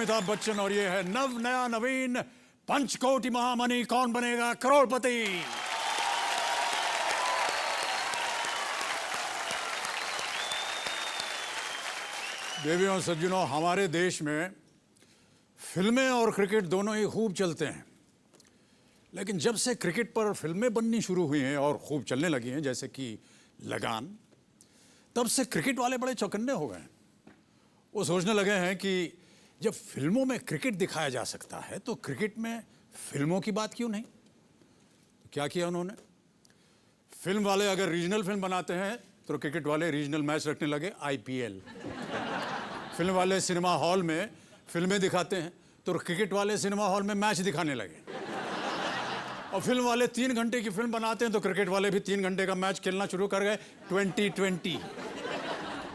अमिताभ बच्चन और ये है नया नवीन पंचकोटि महामणि कौन बनेगा करोड़पति। देवियों सज्जनों, हमारे देश में फिल्में और क्रिकेट दोनों ही खूब चलते हैं, लेकिन जब से क्रिकेट पर फिल्में बननी शुरू हुई हैं और खूब चलने लगी हैं, जैसे कि लगान, तब से क्रिकेट वाले बड़े चौकन्ने हो गए हैं। वो सोचने लगे हैं कि जब फिल्मों में क्रिकेट दिखाया जा सकता है तो क्रिकेट में फिल्मों की बात क्यों नहीं। तो क्या किया उन्होंने, फिल्म वाले अगर रीजनल फिल्म बनाते हैं तो क्रिकेट वाले रीजनल मैच रखने लगे, IPL। फिल्म वाले सिनेमा हॉल में फिल्में दिखाते हैं तो क्रिकेट वाले सिनेमा हॉल में मैच दिखाने लगे। और फिल्म वाले 3 घंटे की फिल्म बनाते हैं तो क्रिकेट वाले भी 3 घंटे का मैच खेलना शुरू कर गए, 2020।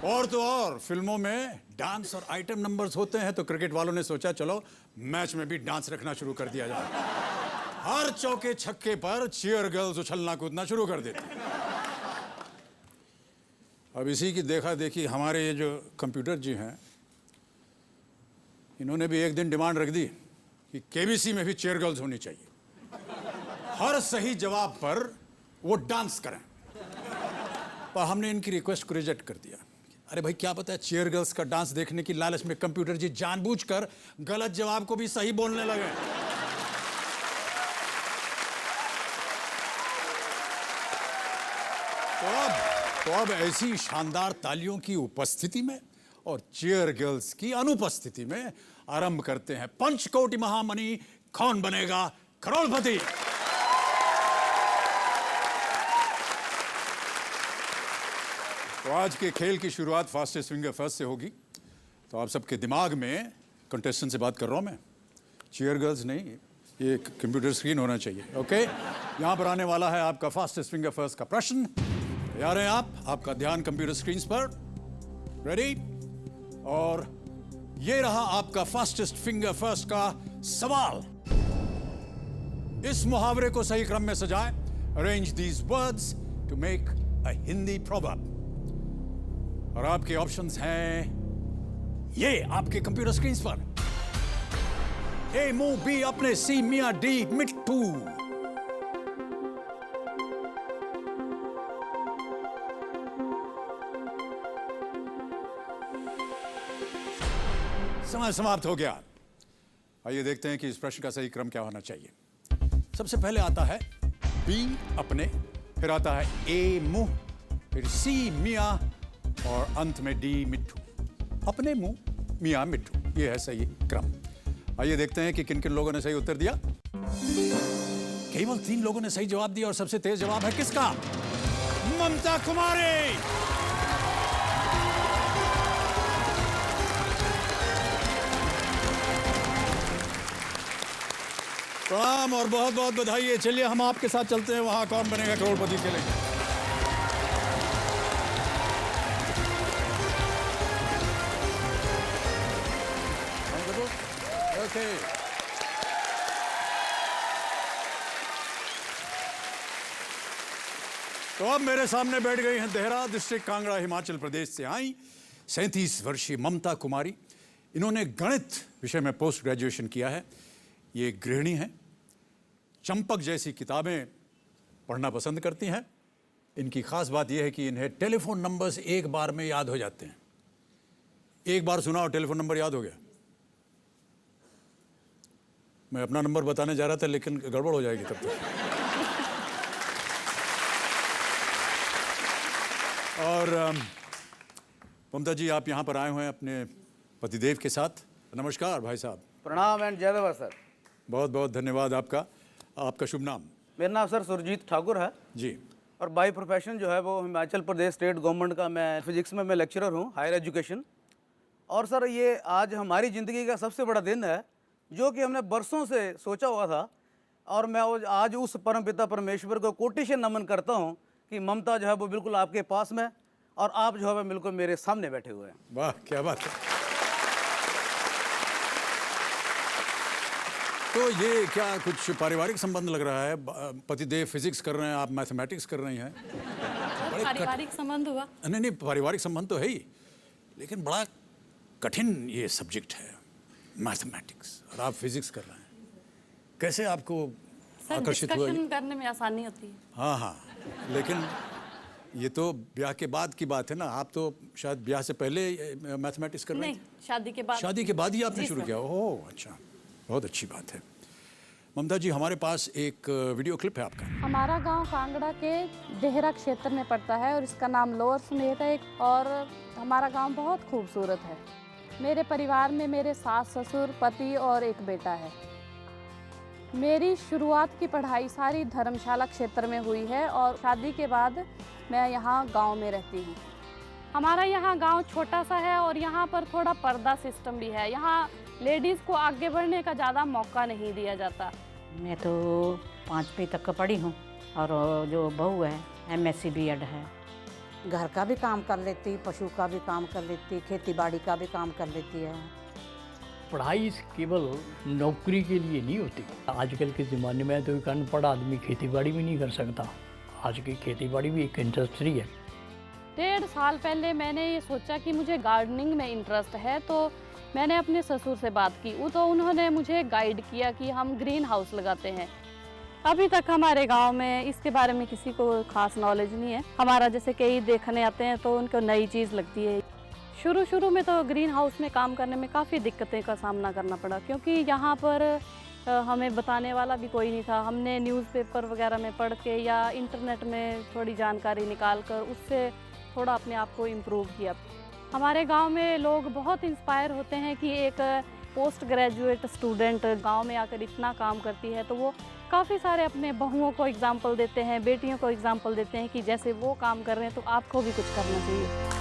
और तो और फिल्मों में डांस और आइटम नंबर्स होते हैं तो क्रिकेट वालों ने सोचा चलो मैच में भी डांस रखना शुरू कर दिया जाए। हर चौके छक्के पर चीयर गर्ल्स उछलना कूदना शुरू कर देते हैं। अब इसी की देखा देखी हमारे ये जो कंप्यूटर जी हैं, इन्होंने भी एक दिन डिमांड रख दी कि KBC में भी चीयर गर्ल्स होनी चाहिए, हर सही जवाब पर वो डांस करें। पर हमने इनकी रिक्वेस्ट को रिजेक्ट कर दिया। अरे भाई, क्या पता है चीयर गर्ल्स का डांस देखने की लालच में कंप्यूटर जी जानबूझकर गलत जवाब को भी सही बोलने लगे। तो अब ऐसी शानदार तालियों की उपस्थिति में और चीयर गर्ल्स की अनुपस्थिति में आरंभ करते हैं पंचकोटि महामणि कौन बनेगा करोड़पति। तो आज के खेल की शुरुआत फास्टेस्ट फिंगर फर्स्ट से होगी। तो आप सबके दिमाग में कंटेस्टेंट से बात कर रहा हूं मैं, चीयर गर्ल्स नहीं, ये कंप्यूटर स्क्रीन होना चाहिए। ओके, यहां पर आने वाला है आपका फास्टेस्ट फिंगर फर्स्ट का प्रश्न। तैयार हैं आप? आपका ध्यान कंप्यूटर स्क्रीन पर, रेडी? और ये रहा आपका फास्टेस्ट फिंगर फर्स्ट का सवाल। इस मुहावरे को सही क्रम में सजाएं। Arrange these words to make a Hindi proverb. और आपके ऑप्शंस हैं ये आपके कंप्यूटर स्क्रीन पर। ए मुंह, बी अपने, सी मियां, डी मिट्टू। समय समाप्त हो गया। आइए देखते हैं कि इस प्रश्न का सही क्रम क्या होना चाहिए। सबसे पहले आता है बी अपने, फिर आता है ए मुंह, फिर सी मियां और अंत में डी मिट्ठू। अपने मुंह, मियां, मिट्ठू, ये है सही क्रम। आइए देखते हैं कि किन किन लोगों ने सही उत्तर दिया। केवल 3 लोगों ने सही जवाब दिया और सबसे तेज जवाब है किसका? ममता कुमारी। प्रणाम और बहुत बहुत बधाई। चलिए हम आपके साथ चलते हैं वहां कौन बनेगा करोड़पति के लिए। ओके, तो अब मेरे सामने बैठ गई हैं देहरा डिस्ट्रिक्ट कांगड़ा हिमाचल प्रदेश से आई 37 वर्षीय ममता कुमारी। इन्होंने गणित विषय में पोस्ट ग्रेजुएशन किया है। ये गृहिणी हैं, चंपक जैसी किताबें पढ़ना पसंद करती हैं। इनकी खास बात यह है कि इन्हें टेलीफोन नंबर्स एक बार में याद हो जाते हैं। एक बार सुना और टेलीफोन नंबर याद हो गया। मैं अपना नंबर बताने जा रहा था लेकिन गड़बड़ हो जाएगी तब तक। और ममता जी, आप यहाँ पर आए हुए हैं अपने पतिदेव के साथ। नमस्कार भाई साहब। प्रणाम एंड जय देवा सर। बहुत बहुत धन्यवाद आपका। आपका शुभ नाम? मेरा नाम सर सुरजीत ठाकुर है जी। और बाई प्रोफेशन जो है वो हिमाचल प्रदेश स्टेट गवर्नमेंट का मैं फिजिक्स में मैं लेक्चरर हूँ, हायर एजुकेशन। और सर ये आज हमारी ज़िंदगी का सबसे बड़ा दिन है जो कि हमने बरसों से सोचा हुआ था। और मैं आज उस परमपिता परमेश्वर को कोटिशन नमन करता हूँ कि ममता जो है वो बिल्कुल आपके पास में और आप जो है बिल्कुल मेरे सामने बैठे हुए हैं। वाह, क्या बात है। तो ये क्या कुछ पारिवारिक संबंध लग रहा है? पतिदेव फिजिक्स कर रहे हैं, आप मैथमेटिक्स कर रही हैं। पारिवारिक संबंध हुआ? नहीं, पारिवारिक संबंध तो है ही, लेकिन बड़ा कठिन ये सब्जेक्ट है मैथमेटिक्स और आप फिजिक्स कर रहे हैं, कैसे आपको सर आकर्षित हुआ ये? डिस्कशन करने में आसानी होती है। हाँ हाँ, लेकिन ये तो ब्याह के बाद की बात है ना, आप तो शायद ब्याह से पहले मैथमेटिक्स कर रहे नहीं, थे। शादी के बाद। शादी के बाद ही आपने जी, शुरू सर। किया? ओह अच्छा, बहुत अच्छी बात है। ममता जी, हमारे पास एक वीडियो क्लिप है आपका। हमारा गांव कांगड़ा के देहरा क्षेत्र में पड़ता है और इसका नाम लोअर सुनेत है और हमारा गांव बहुत खूबसूरत है। मेरे परिवार में मेरे सास ससुर पति और एक बेटा है। मेरी शुरुआत की पढ़ाई सारी धर्मशाला क्षेत्र में हुई है और शादी के बाद मैं यहाँ गांव में रहती हूँ। हमारा यहाँ गांव छोटा सा है और यहाँ पर थोड़ा पर्दा सिस्टम भी है। यहाँ लेडीज़ को आगे बढ़ने का ज़्यादा मौका नहीं दिया जाता। मैं तो 5वीं तक का पढ़ी हूँ और जो बहू है MSc B.Ed है। घर का भी काम कर लेती, पशु का भी काम कर लेती, खेती बाड़ी का भी काम कर लेती है। पढ़ाई केवल नौकरी के लिए नहीं होती। आजकल के ज़माने में तो एक अनपढ़ आदमी खेतीबाड़ी भी नहीं कर सकता। आज की खेतीबाड़ी भी एक इंडस्ट्री है। 1.5 साल पहले मैंने ये सोचा कि मुझे गार्डनिंग में इंटरेस्ट है, तो मैंने अपने ससुर से बात की। वो तो उन्होंने मुझे गाइड किया कि हम ग्रीन हाउस लगाते हैं। अभी तक हमारे गांव में इसके बारे में किसी को खास नॉलेज नहीं है। हमारा जैसे कई देखने आते हैं तो उनको नई चीज़ लगती है। शुरू में तो ग्रीन हाउस में काम करने में काफ़ी दिक्कतें का सामना करना पड़ा, क्योंकि यहाँ पर हमें बताने वाला भी कोई नहीं था। हमने न्यूज़पेपर वगैरह में पढ़ के या इंटरनेट में थोड़ी जानकारी निकाल कर उससे थोड़ा अपने आप को इम्प्रूव किया। हमारे गांव में लोग बहुत इंस्पायर होते हैं कि एक पोस्ट ग्रेजुएट स्टूडेंट गांव में आकर इतना काम करती है, तो वो काफ़ी सारे अपने बहुओं को एग्जाम्पल देते हैं, बेटियों को एग्जाम्पल देते हैं कि जैसे वो काम कर रहे हैं तो आपको भी कुछ करना चाहिए।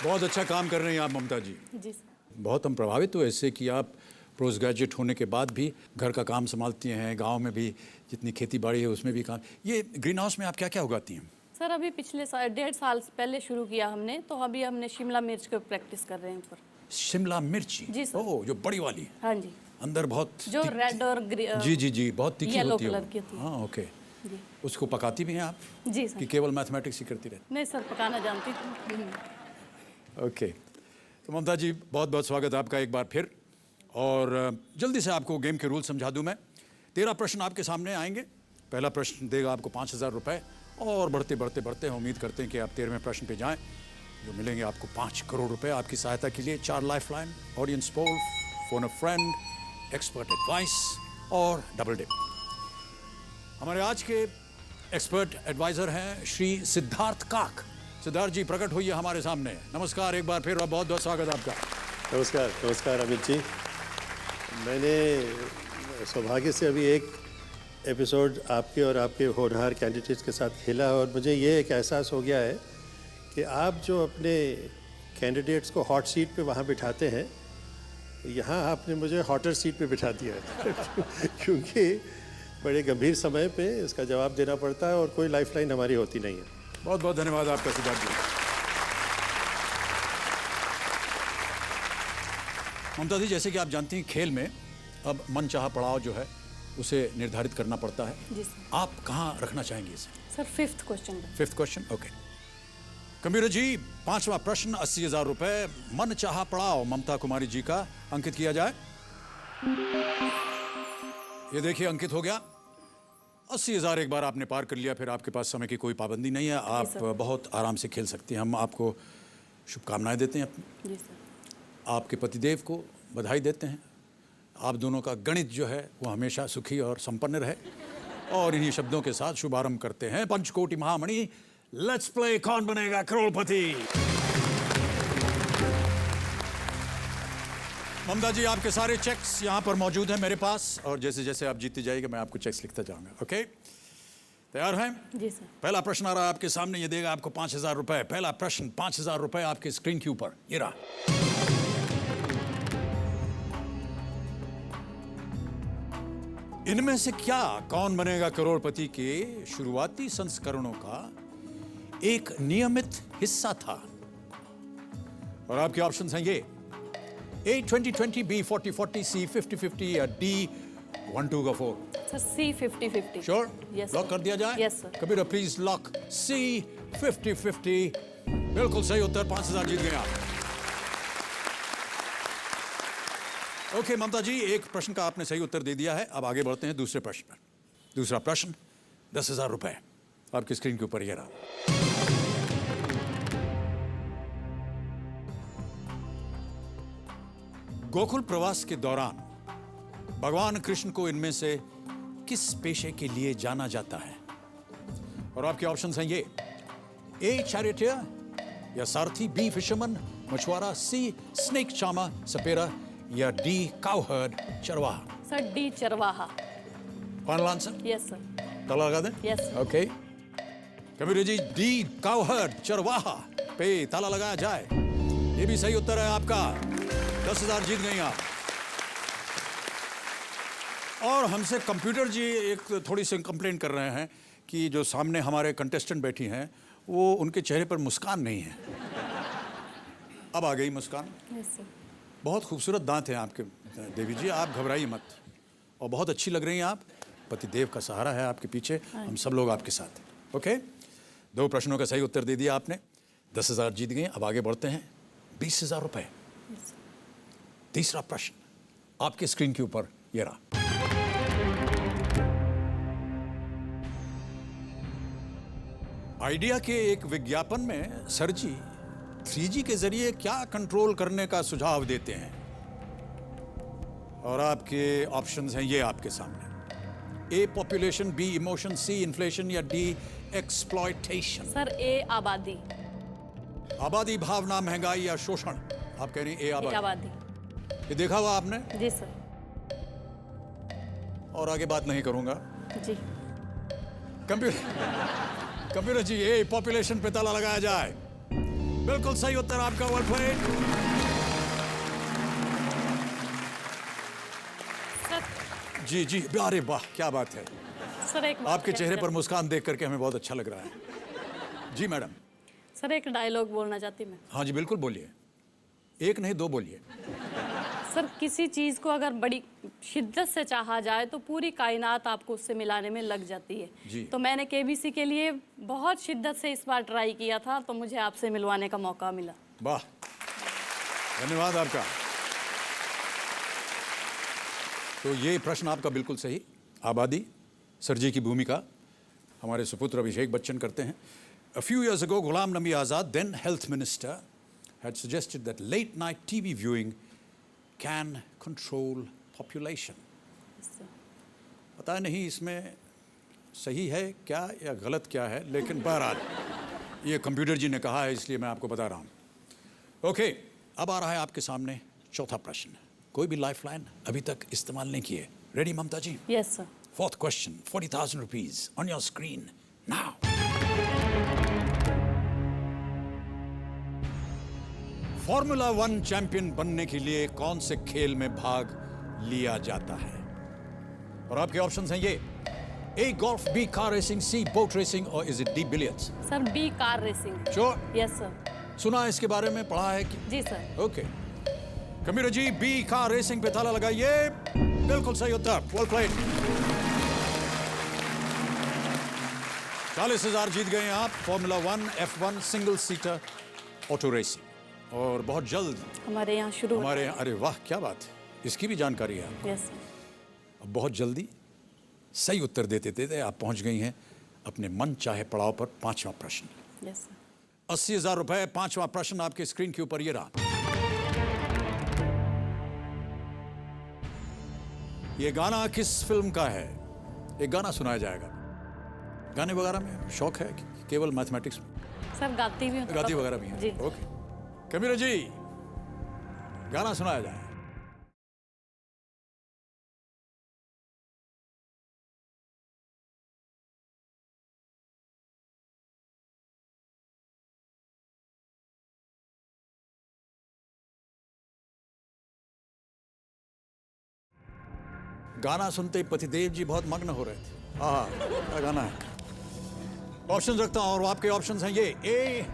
बहुत अच्छा काम कर रहे हैं आप ममता जी। जी सर। बहुत हम प्रभावित हुए इससे कि आप पोस्ट ग्रेजुएट होने के बाद भी घर का काम संभालती हैं, गांव में भी जितनी खेती बाड़ी है उसमें भी काम। ये ग्रीन हाउस में आप क्या क्या उगाती हैं? सर अभी पिछले 1.5 साल पहले शुरू किया हमने, तो अभी हमने शिमला मिर्च को प्रैक्टिस कर रहे हैं ऊपर। शिमला मिर्ची? जी सर। ओह, जो बड़ी वाली, हाँ जी, अंदर बहुत जो रेड और जी जी जी, बहुत तीखी येलो होती है कलर वो। की होती है। हाँ ओके। जी उसको पकाती भी हैं आप जी कि सर। केवल मैथमेटिक्स ही करती रहती? नहीं सर, पकाना जानती थी। ओके, तो ममता जी बहुत बहुत स्वागत है आपका एक बार फिर। और जल्दी से आपको गेम के रूल समझा दूं मैं। 13 प्रश्न आपके सामने आएंगे। पहला प्रश्न देगा आपको 5,000 रुपये और बढ़ते बढ़ते बढ़ते हम उम्मीद करते हैं कि आप 13वें प्रश्न पे जाएं, जो मिलेंगे आपको 5 करोड़ रुपए। आपकी सहायता के लिए 4 life line, audience poll, phone अ फ्रेंड, एक्सपर्ट एडवाइस और डबल डिप। हमारे आज के एक्सपर्ट एडवाइजर हैं श्री सिद्धार्थ काक। सिद्धार्थ जी प्रकट होइए हमारे सामने। नमस्कार एक बार फिर और बहुत बहुत स्वागत आपका। नमस्कार। नमस्कार अमित जी। मैंने सौभाग्य से अभी एक एपिसोड आपके और आपके होनहार कैंडिडेट्स के साथ खेला और मुझे ये एक एहसास हो गया है कि आप जो अपने कैंडिडेट्स को हॉट सीट पे वहाँ बिठाते हैं, यहाँ आपने मुझे हॉटर सीट पे बिठा दिया है क्योंकि बड़े गंभीर समय पे इसका जवाब देना पड़ता है और कोई लाइफलाइन हमारी होती नहीं है। बहुत बहुत धन्यवाद आपका सिद्धार्थ जी। ममता जी, जैसे कि आप जानती हैं खेल में अब मन चाहा पड़ाव जो है उसे निर्धारित करना पड़ता है। जी सर। आप कहाँ रखना चाहेंगे इसे? Sir 5th question. 5th question, okay. Computer जी, 5वां प्रश्न 80,000 रुपए, मन चाहा पड़ाव ममता कुमारी जी का अंकित किया जाए। ये देखिए अंकित हो गया। 80,000 एक बार आपने पार कर लिया, फिर आपके पास समय की कोई पाबंदी नहीं है, आप बहुत आराम से खेल सकते हैं। हम आपको शुभकामनाएं देते हैं अपनी। जी सर। आपके पतिदेव को बधाई देते हैं। आप दोनों का गणित जो है वो हमेशा सुखी और संपन्न रहे। और इन्हीं शब्दों के साथ शुभारंभ करते हैं पंचकोटि महामणि लेट्स प्ले कौन बनेगा करोड़पति। ममता जी, आपके सारे चेक्स यहाँ पर मौजूद हैं मेरे पास और जैसे जैसे आप जीतती जाएगी मैं आपको चेक्स लिखता जाऊंगा। ओके, तैयार हैं? जी सर। पहला प्रश्न आ रहा है आपके सामने, ये देगा आपको 5,000 रुपए। पहला प्रश्न 5,000 रुपए आपके स्क्रीन के ऊपर, ये रहा। इनमें से क्या कौन बनेगा करोड़पति के शुरुआती संस्करणों का एक नियमित हिस्सा था? और आपके ऑप्शंस हैं ये: A 20-20, B 40-40, C 50-50 या D 1-2-4। Sir C 50-50। Sure? Yes, lock sir. कर दिया जाए? Yes, sir. Computer please lock C 50-50 बिल्कुल सही उत्तर, 5000 जीत गए आप। ओके ममता जी, एक प्रश्न का आपने सही उत्तर दे दिया है। अब आगे बढ़ते हैं दूसरे प्रश्न पर। दूसरा प्रश्न 10,000 रुपए आपकी स्क्रीन के ऊपर ये रहा। गोकुल प्रवास के दौरान भगवान कृष्ण को इनमें से किस पेशे के लिए जाना जाता है? और आपके ऑप्शंस हैं ये: ए चैरिटियर या सारथी, बी फिशरमैन मछुआरा, सी स्नेक चार्मर सपेरा या डी काउहर्ड चरवाहा। सर डी चरवाहा। Final answer? Yes sir. ताला लगा दें? Yes sir. ओके कबीर जी, डी काउहर्ड चरवाहा पे ताला लगाया जाए। ये भी सही उत्तर है आपका। 10,000 जीत गई आप। और हमसे कंप्यूटर जी एक थोड़ी सी कंप्लेंट कर रहे हैं कि जो सामने हमारे कंटेस्टेंट बैठी हैं वो उनके चेहरे पर मुस्कान नहीं है। अब आ गई मुस्कान। Yes sir. बहुत खूबसूरत दांत हैं आपके देवी जी, आप घबराइए मत। और बहुत अच्छी लग रही हैं आप। पतिदेव का सहारा है आपके पीछे, हम सब लोग आपके साथ हैं। ओके, 2 प्रश्नों का सही उत्तर दे दिया आपने, 10,000 जीत गए। अब आगे बढ़ते हैं 20,000 रुपए। तीसरा प्रश्न आपके स्क्रीन के ऊपर ये रहा। आइडिया के एक विज्ञापन में सर जी 3G के जरिए क्या कंट्रोल करने का सुझाव देते हैं? और आपके ऑप्शंस हैं ये आपके सामने: A population, B emotion, C inflation या डी एक्सप्लॉयटेशन। सर ए आबादी। आबादी, भावना, महंगाई या शोषण। आप कह रही हैं ए आबादी। आबादी। ये देखा हुआ आपने? जी सर। और आगे बात नहीं करूंगा। जी। कंप्यूटर जी, ए पॉपुलेशन पे ताला लगाया जाए। बिल्कुल सही उत्तर आपका। Well played. सर जी जी, अरे वाह क्या बात है। सर एक आपके चेहरे पर मुस्कान देख करके हमें बहुत अच्छा लग रहा है। जी मैडम। सर एक डायलॉग बोलना चाहती मैं। हाँ जी बिल्कुल बोलिए, एक नहीं 2 बोलिए। सर किसी चीज़ को अगर बड़ी शिद्दत से चाहा जाए तो पूरी कायनात आपको उससे मिलाने में लग जाती है जी। तो मैंने केबीसी के लिए बहुत शिद्दत से इस बार ट्राई किया था, तो मुझे आपसे मिलवाने का मौका मिला। वाह, धन्यवाद आपका। तो ये प्रश्न आपका बिल्कुल सही। आबादी, सर जी की भूमिका हमारे सुपुत्र अभिषेक बच्चन करते हैं। A few years ago, Ghulam Nabi Azad, then health minister, had suggested that late night TV viewing can control population. पता नहीं इसमें सही है क्या या गलत क्या है, लेकिन बहरहाल ये कंप्यूटर जी ने कहा है इसलिए मैं आपको बता रहा हूँ। ओके, अब आ रहा है आपके सामने चौथा प्रश्न। कोई भी लाइफलाइन अभी तक इस्तेमाल नहीं किए। Ready Mamta ji? Yes sir. Fourth question, 40,000 rupees on your screen now. फॉर्मूला 1 चैंपियन बनने के लिए कौन से खेल में भाग लिया जाता है? और आपके ऑप्शंस हैं ये: A golf, B car racing, C boat racing और is it D billiards? Sir B car racing. Sure? Yes sir. सुना है इसके बारे में, पढ़ा है कि? जी सर। Okay Kabir ji, B car racing पे ताला लगाइए। बिल्कुल सही उत्तर। Well played. 40,000 जीत गए आप। Formula 1 F1 single seater auto racing. और बहुत जल्द हमारे यहाँ शुरू हमारे यहाँ, अरे वाह क्या बात है, इसकी भी जानकारी है। Yes sir. अब बहुत जल्दी सही उत्तर देते देते आप पहुंच गई हैं अपने मन चाहे पड़ाव पर। 5वां प्रश्न। Yes sir. 80,000 रुपए। 5वां प्रश्न आपके स्क्रीन के ऊपर ये रहा। ये गाना किस फिल्म का है? एक गाना सुनाया जाएगा। गाने वगैरह में शौक है कि केवल मैथमेटिक्स में? सर गाती भी हूँ। गाती वगैरह भी है? जी। ओके कबीर जी, गाना सुनाया जाए। गाना सुनते ही पतिदेव जी बहुत मग्न हो रहे थे। हाँ, क्या गाना है? ऑप्शन रखता हूं और आपके ऑप्शंस हैं ये: ए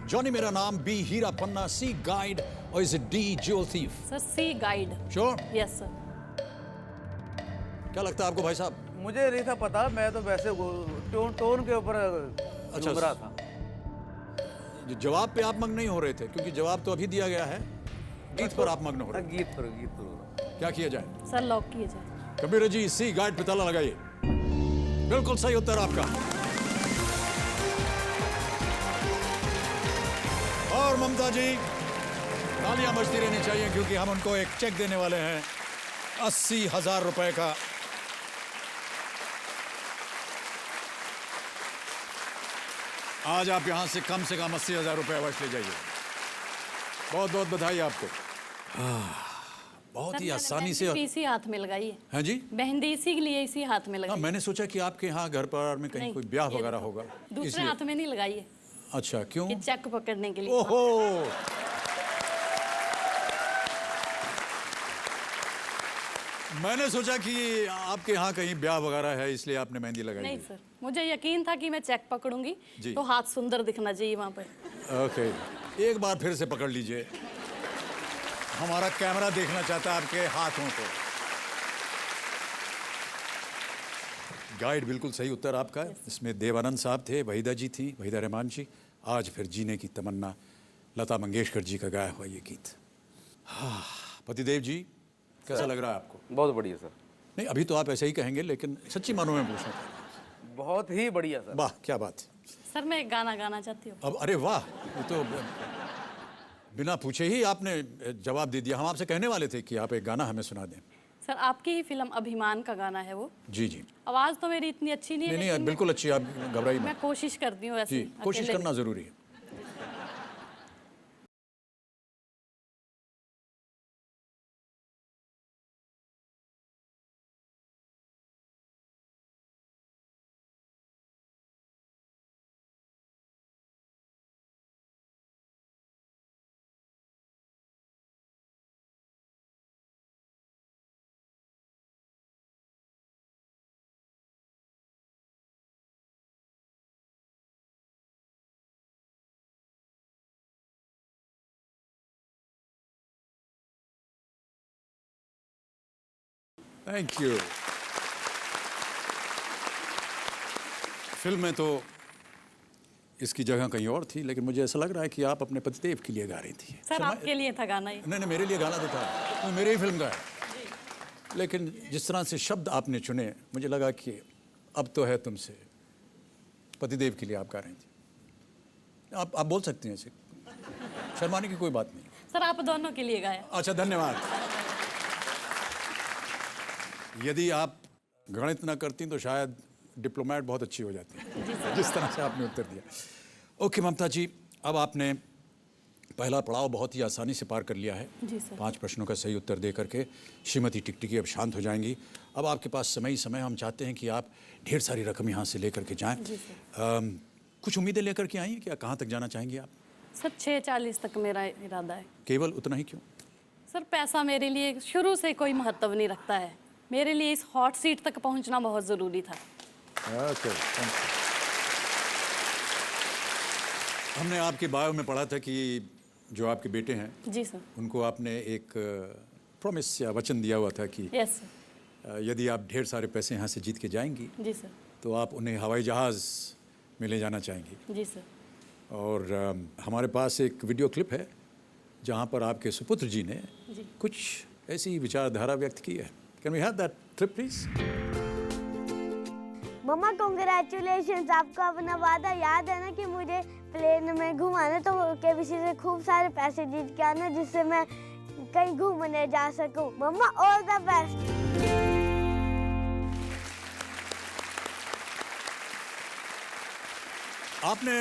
Johny Mera Naam, B Heera Panna, C guide और is it D jewel thief? Sir C guide. Sure? Yes sir. क्या लगता है आपको भाई साहब? मुझे नहीं था पता, मैं तो वैसे टोन के ऊपर अच्छा। घूम रहा था। जो जवाब पे आप मग्न नहीं हो रहे थे, क्योंकि जवाब तो अभी दिया गया है, गीत पर आप मग्न हो रहे गीत पर हैं। क्या किया जाए? सर लॉक किए जाए। कबीर जी सी गाइड पे ताला लगाइए। बिल्कुल सही उत्तर आपका। और ममता जी तालियां बजती रहनी चाहिए, क्योंकि हम उनको एक चेक देने वाले हैं 80,000 रुपए का। आज आप यहां से कम 80,000 रुपए अवश्य ले जाइए। बहुत बहुत बधाई आपको। बहुत सर, ही मैंने आसानी से। मेहंदी भी इसी हाथ में लगाई है। हाँ जी। मेहंदी इसी के लिए इसी हाथ में हाँ, लगाई। मैंने सोचा कि आपके यहाँ घर पर में कहीं नहीं, कोई ब्याह ये वगैरह देखो, होगा, दूसरे इसलिए। हाथ में नहीं लगाई है, अच्छा, क्यों? ये चेक पकड़ने के लिए। ओहो, मैंने सोचा कि आपके यहाँ कहीं ब्याह वगैरह है, इसलिए आपने मेहंदी लगाई नहीं है। सर, मुझे यकीन था कि मैं चेक पकड़ूंगी जी। तो हाथ सुंदर दिखना चाहिए वहाँ पे। ओके, एक बार फिर से पकड़ लीजिए। हमारा कैमरा देखना चाहता है आपके हाथों को। गाइड बिल्कुल सही उत्तर आपका। इसमें देवानंद साहब थे, वहीदा जी थी, वहीदा रहमान जी। आज फिर जीने की तमन्ना, लता मंगेशकर जी का गाया हुआ ये गीत। हाँ, पतिदेव जी कैसा लग रहा है आपको? बहुत बढ़िया सर। नहीं, अभी तो आप ऐसे ही कहेंगे, लेकिन सच्ची मानो में पूछना था। बहुत ही बढ़िया सर। वाह, क्या बात है। सर मैं एक गाना गाना चाहती हूँ। अब अरे वाह, ये तो बिना पूछे ही आपने जवाब दे दिया। हम आपसे कहने वाले थे कि आप एक गाना हमें सुना दें। सर आपकी ही फिल्म अभिमान का गाना है वो। जी जी। आवाज़ तो मेरी इतनी अच्छी नहीं है, नहीं लेकिन बिल्कुल अच्छी, आप घबराइए मैं मत। कोशिश करती हूँ ऐसे जी, कोशिश अकेले करना में। जरूरी है। Thank you. फिल्म में तो इसकी जगह कहीं और थी, लेकिन मुझे ऐसा लग रहा है कि आप अपने पतिदेव के लिए गा रही थी। सर आपके लिए था गाना ये। नहीं नहीं, मेरे लिए गाना तो था, तो मेरे ही फिल्म का है। लेकिन जिस तरह से शब्द आपने चुने, मुझे लगा कि अब तो है तुमसे, पतिदेव के लिए आप गा रही थी। आप बोल सकती हैं ऐसे, शर्माने की कोई बात नहीं। सर आप दोनों के लिए गाया। अच्छा, धन्यवाद। यदि आप गणित ना करती तो शायद डिप्लोमेट बहुत अच्छी हो जाती, जिस तरह से आपने उत्तर दिया। ओके ममता जी, अब आपने पहला पड़ाव बहुत ही आसानी से पार कर लिया है। जी सर। 5 प्रश्नों का सही उत्तर दे करके श्रीमती टिकटिकी अब शांत हो जाएंगी। अब आपके पास समय ही समय, हम चाहते हैं कि आप ढेर सारी रकम यहाँ से लेकर के जाएँ। कुछ उम्मीदें लेकर के आई हैं क्या? कहाँ तक जाना चाहेंगे आप? सर 6:40 तक मेरा इरादा है। केवल उतना ही क्यों? सर पैसा मेरे लिए शुरू से कोई महत्व नहीं रखता है। मेरे लिए इस हॉट सीट तक पहुंचना बहुत ज़रूरी था। Okay, thank you. हमने आपके बायो में पढ़ा था कि जो आपके बेटे हैं, जी सर। उनको आपने एक प्रॉमिस या वचन दिया हुआ था कि यस सर। यदि आप ढेर सारे पैसे यहाँ से जीत के जाएंगी जी सर। तो आप उन्हें हवाई जहाज़ में ले जाना चाहेंगी। जी सर। और हमारे पास एक वीडियो क्लिप है जहाँ पर आपके सुपुत्र जी ने कुछ ऐसी विचारधारा व्यक्त की है। Can we have that clip please? मम्मा कॉन्ग्रेचुलेशंस, आपको अपना वादा याद है ना कि मुझे प्लेन में घुमाना, तो केबीसी से खूब सारे पैसे जीत के आना जिससे मैं कहीं घूमने जा सकूं। मम्मा ऑल द बेस्ट। आपने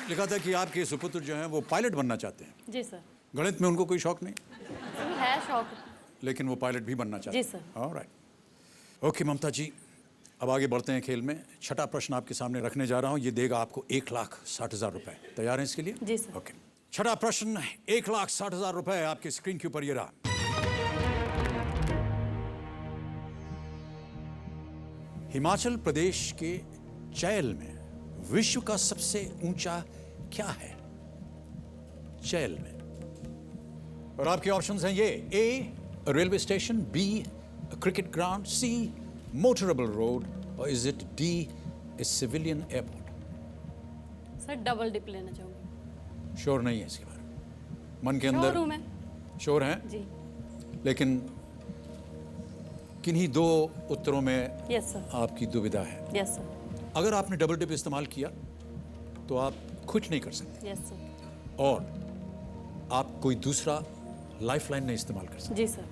लिखा था कि आपके सुपुत्र जो हैं वो पायलट बनना चाहते हैं। जी सर। गणित में उनको कोई शौक नहीं, सर है शौक। लेकिन वो पायलट भी बनना चाहते हैं। जी सर। ऑलराइट। ओके ममता जी, अब आगे बढ़ते हैं खेल में। छठा प्रश्न आपके सामने रखने जा रहा हूँ, ये देगा आपको 1,60,000 रुपए। तैयार हैं इसके लिए? जी सर। ओके, छठा प्रश्न 1,60,000 रुपए आपकी स्क्रीन के ऊपर ये रहा। हिमाचल प्रदेश के चैल में विश्व का सबसे ऊंचा क्या है? चैल में। और आपके ऑप्शंस हैं ये: A railway station, B cricket ground, C motorable road, और is it D a civilian airport? Sir double dip लेना चाहूँगी। श्योर नहीं है इसके बारे में? मन के अंदर शोरूम है श्योर हैं, जी। लेकिन किन्हीं दो उत्तरों में यस सर। आपकी दुविधा है। Yes sir. अगर आपने डबल डिप इस्तेमाल किया तो आप कुछ नहीं कर सकते, यस सर। और आप कोई दूसरा लाइफलाइन नहीं इस्तेमाल कर सकते। जी सर।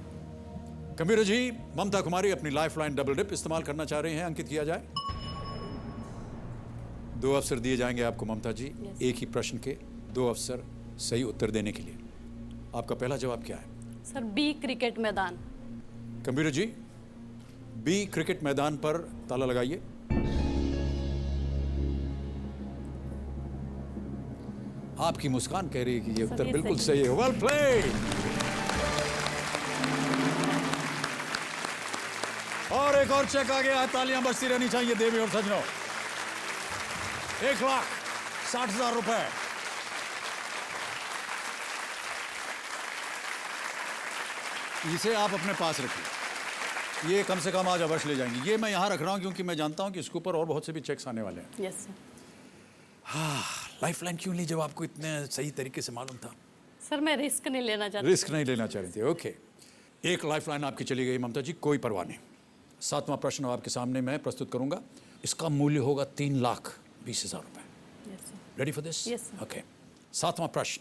कंप्यूटर जी, ममता कुमारी अपनी लाइफलाइन डबल डिप इस्तेमाल करना चाह रही हैं, अंकित किया जाए। 2 अवसर दिए जाएंगे आपको ममता जी, Yes. एक ही प्रश्न के 2 अवसर सही उत्तर देने के लिए। आपका पहला जवाब क्या है? सर बी क्रिकेट मैदान। कंप्यूटर जी, बी क्रिकेट मैदान पर ताला लगाइए। आपकी मुस्कान कह रही है कि ये उत्तर ये बिल्कुल सही सही है। Well played. और एक और चेक आ गया है, तालियां बजती रहनी चाहिए देवी और सज्जनों। 1,60,000 रुपए। इसे आप अपने पास रखिए, ये कम से कम आज अवश्य ले जाएंगे। ये मैं यहाँ रख रहा हूँ क्योंकि मैं जानता हूँ कि इसके ऊपर और बहुत से भी चेक्स आने वाले हैं। Yes sir. लाइफलाइन क्यों ली जब आपको इतने सही तरीके से मालूम था? सर मैं रिस्क नहीं लेना चाहती। रिस्क नहीं लेना चाह रही थी, ओके। एक लाइफलाइन आपकी चली गई ममता जी, कोई परवाह नहीं। 7वां प्रश्न आपके सामने मैं प्रस्तुत करूंगा। इसका मूल्य होगा 3,20,000 रुपए। Yes sir. Ready for this? Yes, sir. Okay. 7वां प्रश्न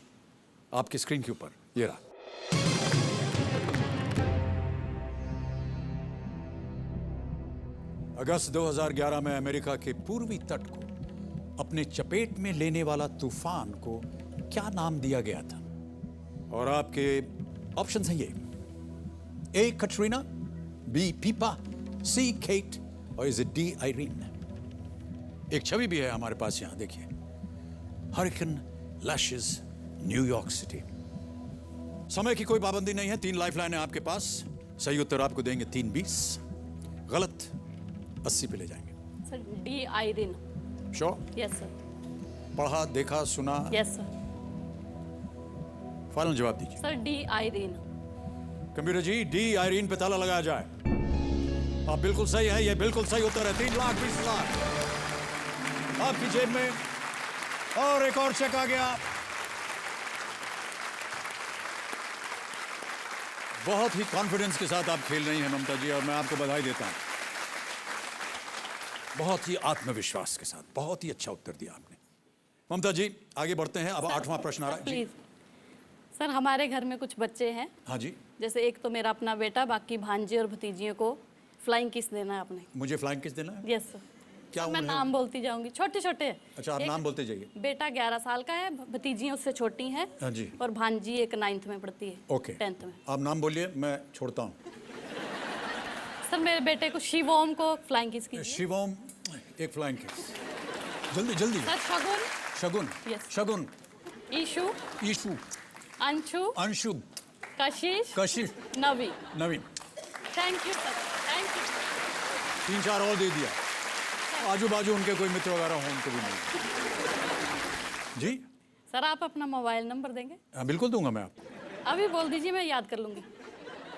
आपकी स्क्रीन के ऊपर ये रहा। अगस्त 2011 में अमेरिका के पूर्वी तट को अपने चपेट में लेने वाला तूफान को क्या नाम दिया गया था? और आपके ऑप्शन हैं ये: ए कटरीना, बी पीपा, सी केट, और इज इट डी आयरीन? एक छवि भी है हमारे पास यहां, देखिए। Hurricane lashes New York city. समय की कोई पाबंदी नहीं है, 3 लाइफलाइन है आपके पास। सही उत्तर आपको देंगे 3,20, गलत 80 पे ले जाएंगे। Sir D Irene. Sure? Yes sir. पढ़ा, देखा, सुना? Yes sir. फाइनल जवाब दीजिए। Sir D Irene. कंप्यूटर जी, डी आयरीन पे ताला लगाया जाए। आप बिल्कुल सही है, ये बिल्कुल सही उत्तर है। 3,20,000 आपकी जेब में। और एक और चेक आ गया। बहुत ही कॉन्फिडेंस के साथ आप खेल रही हैं ममता जी, और मैं आपको बधाई देता हूं। बहुत ही आत्मविश्वास के साथ बहुत ही अच्छा उत्तर दिया आपने। ममता जी आगे बढ़ते हैं। अब 8वां प्रश्न आ रहा है जी। प्लीज सर, हमारे घर में कुछ बच्चे हैं, हाँ जी। जैसे एक तो मेरा अपना बेटा, बाकी भांजे और भतीजियों को फ्लाइंग किस देना है आपने। मुझे फ्लाइंग किस देना है? Yes sir. क्या मैं उम्र है? नाम बोलती जाऊंगी, छोटे छोटे। अच्छा, आप एक नाम बोलते जाइए। बेटा 11 साल का है, भतीजियाँ उससे छोटी हैं। हाँ जी। और भांजी एक 9th में पढ़ती है। ओके, 10th में। आप नाम बोलिए, मैं छोड़ता हूँ। सर मेरे बेटे को शिवोम को फ्लाइंग किस कीजिए। शिवम, एक फ्लाइंग किस। जल्दी जल्दी। Sir Shagun, Shagun. Yes. Shagun, Ishu, Ishu, Anshu, Anshu, Kashish, Kashish, Navi. Naveen. Thank you sir, thank you. 3-4 और दे दिया। आजू बाजू उनके कोई मित्र वगैरह हों उनको भी नहीं। जी सर आप अपना मोबाइल नंबर देंगे? हाँ, बिल्कुल दूंगा मैं आपको। अभी बोल दीजिए, मैं याद कर लूँगी।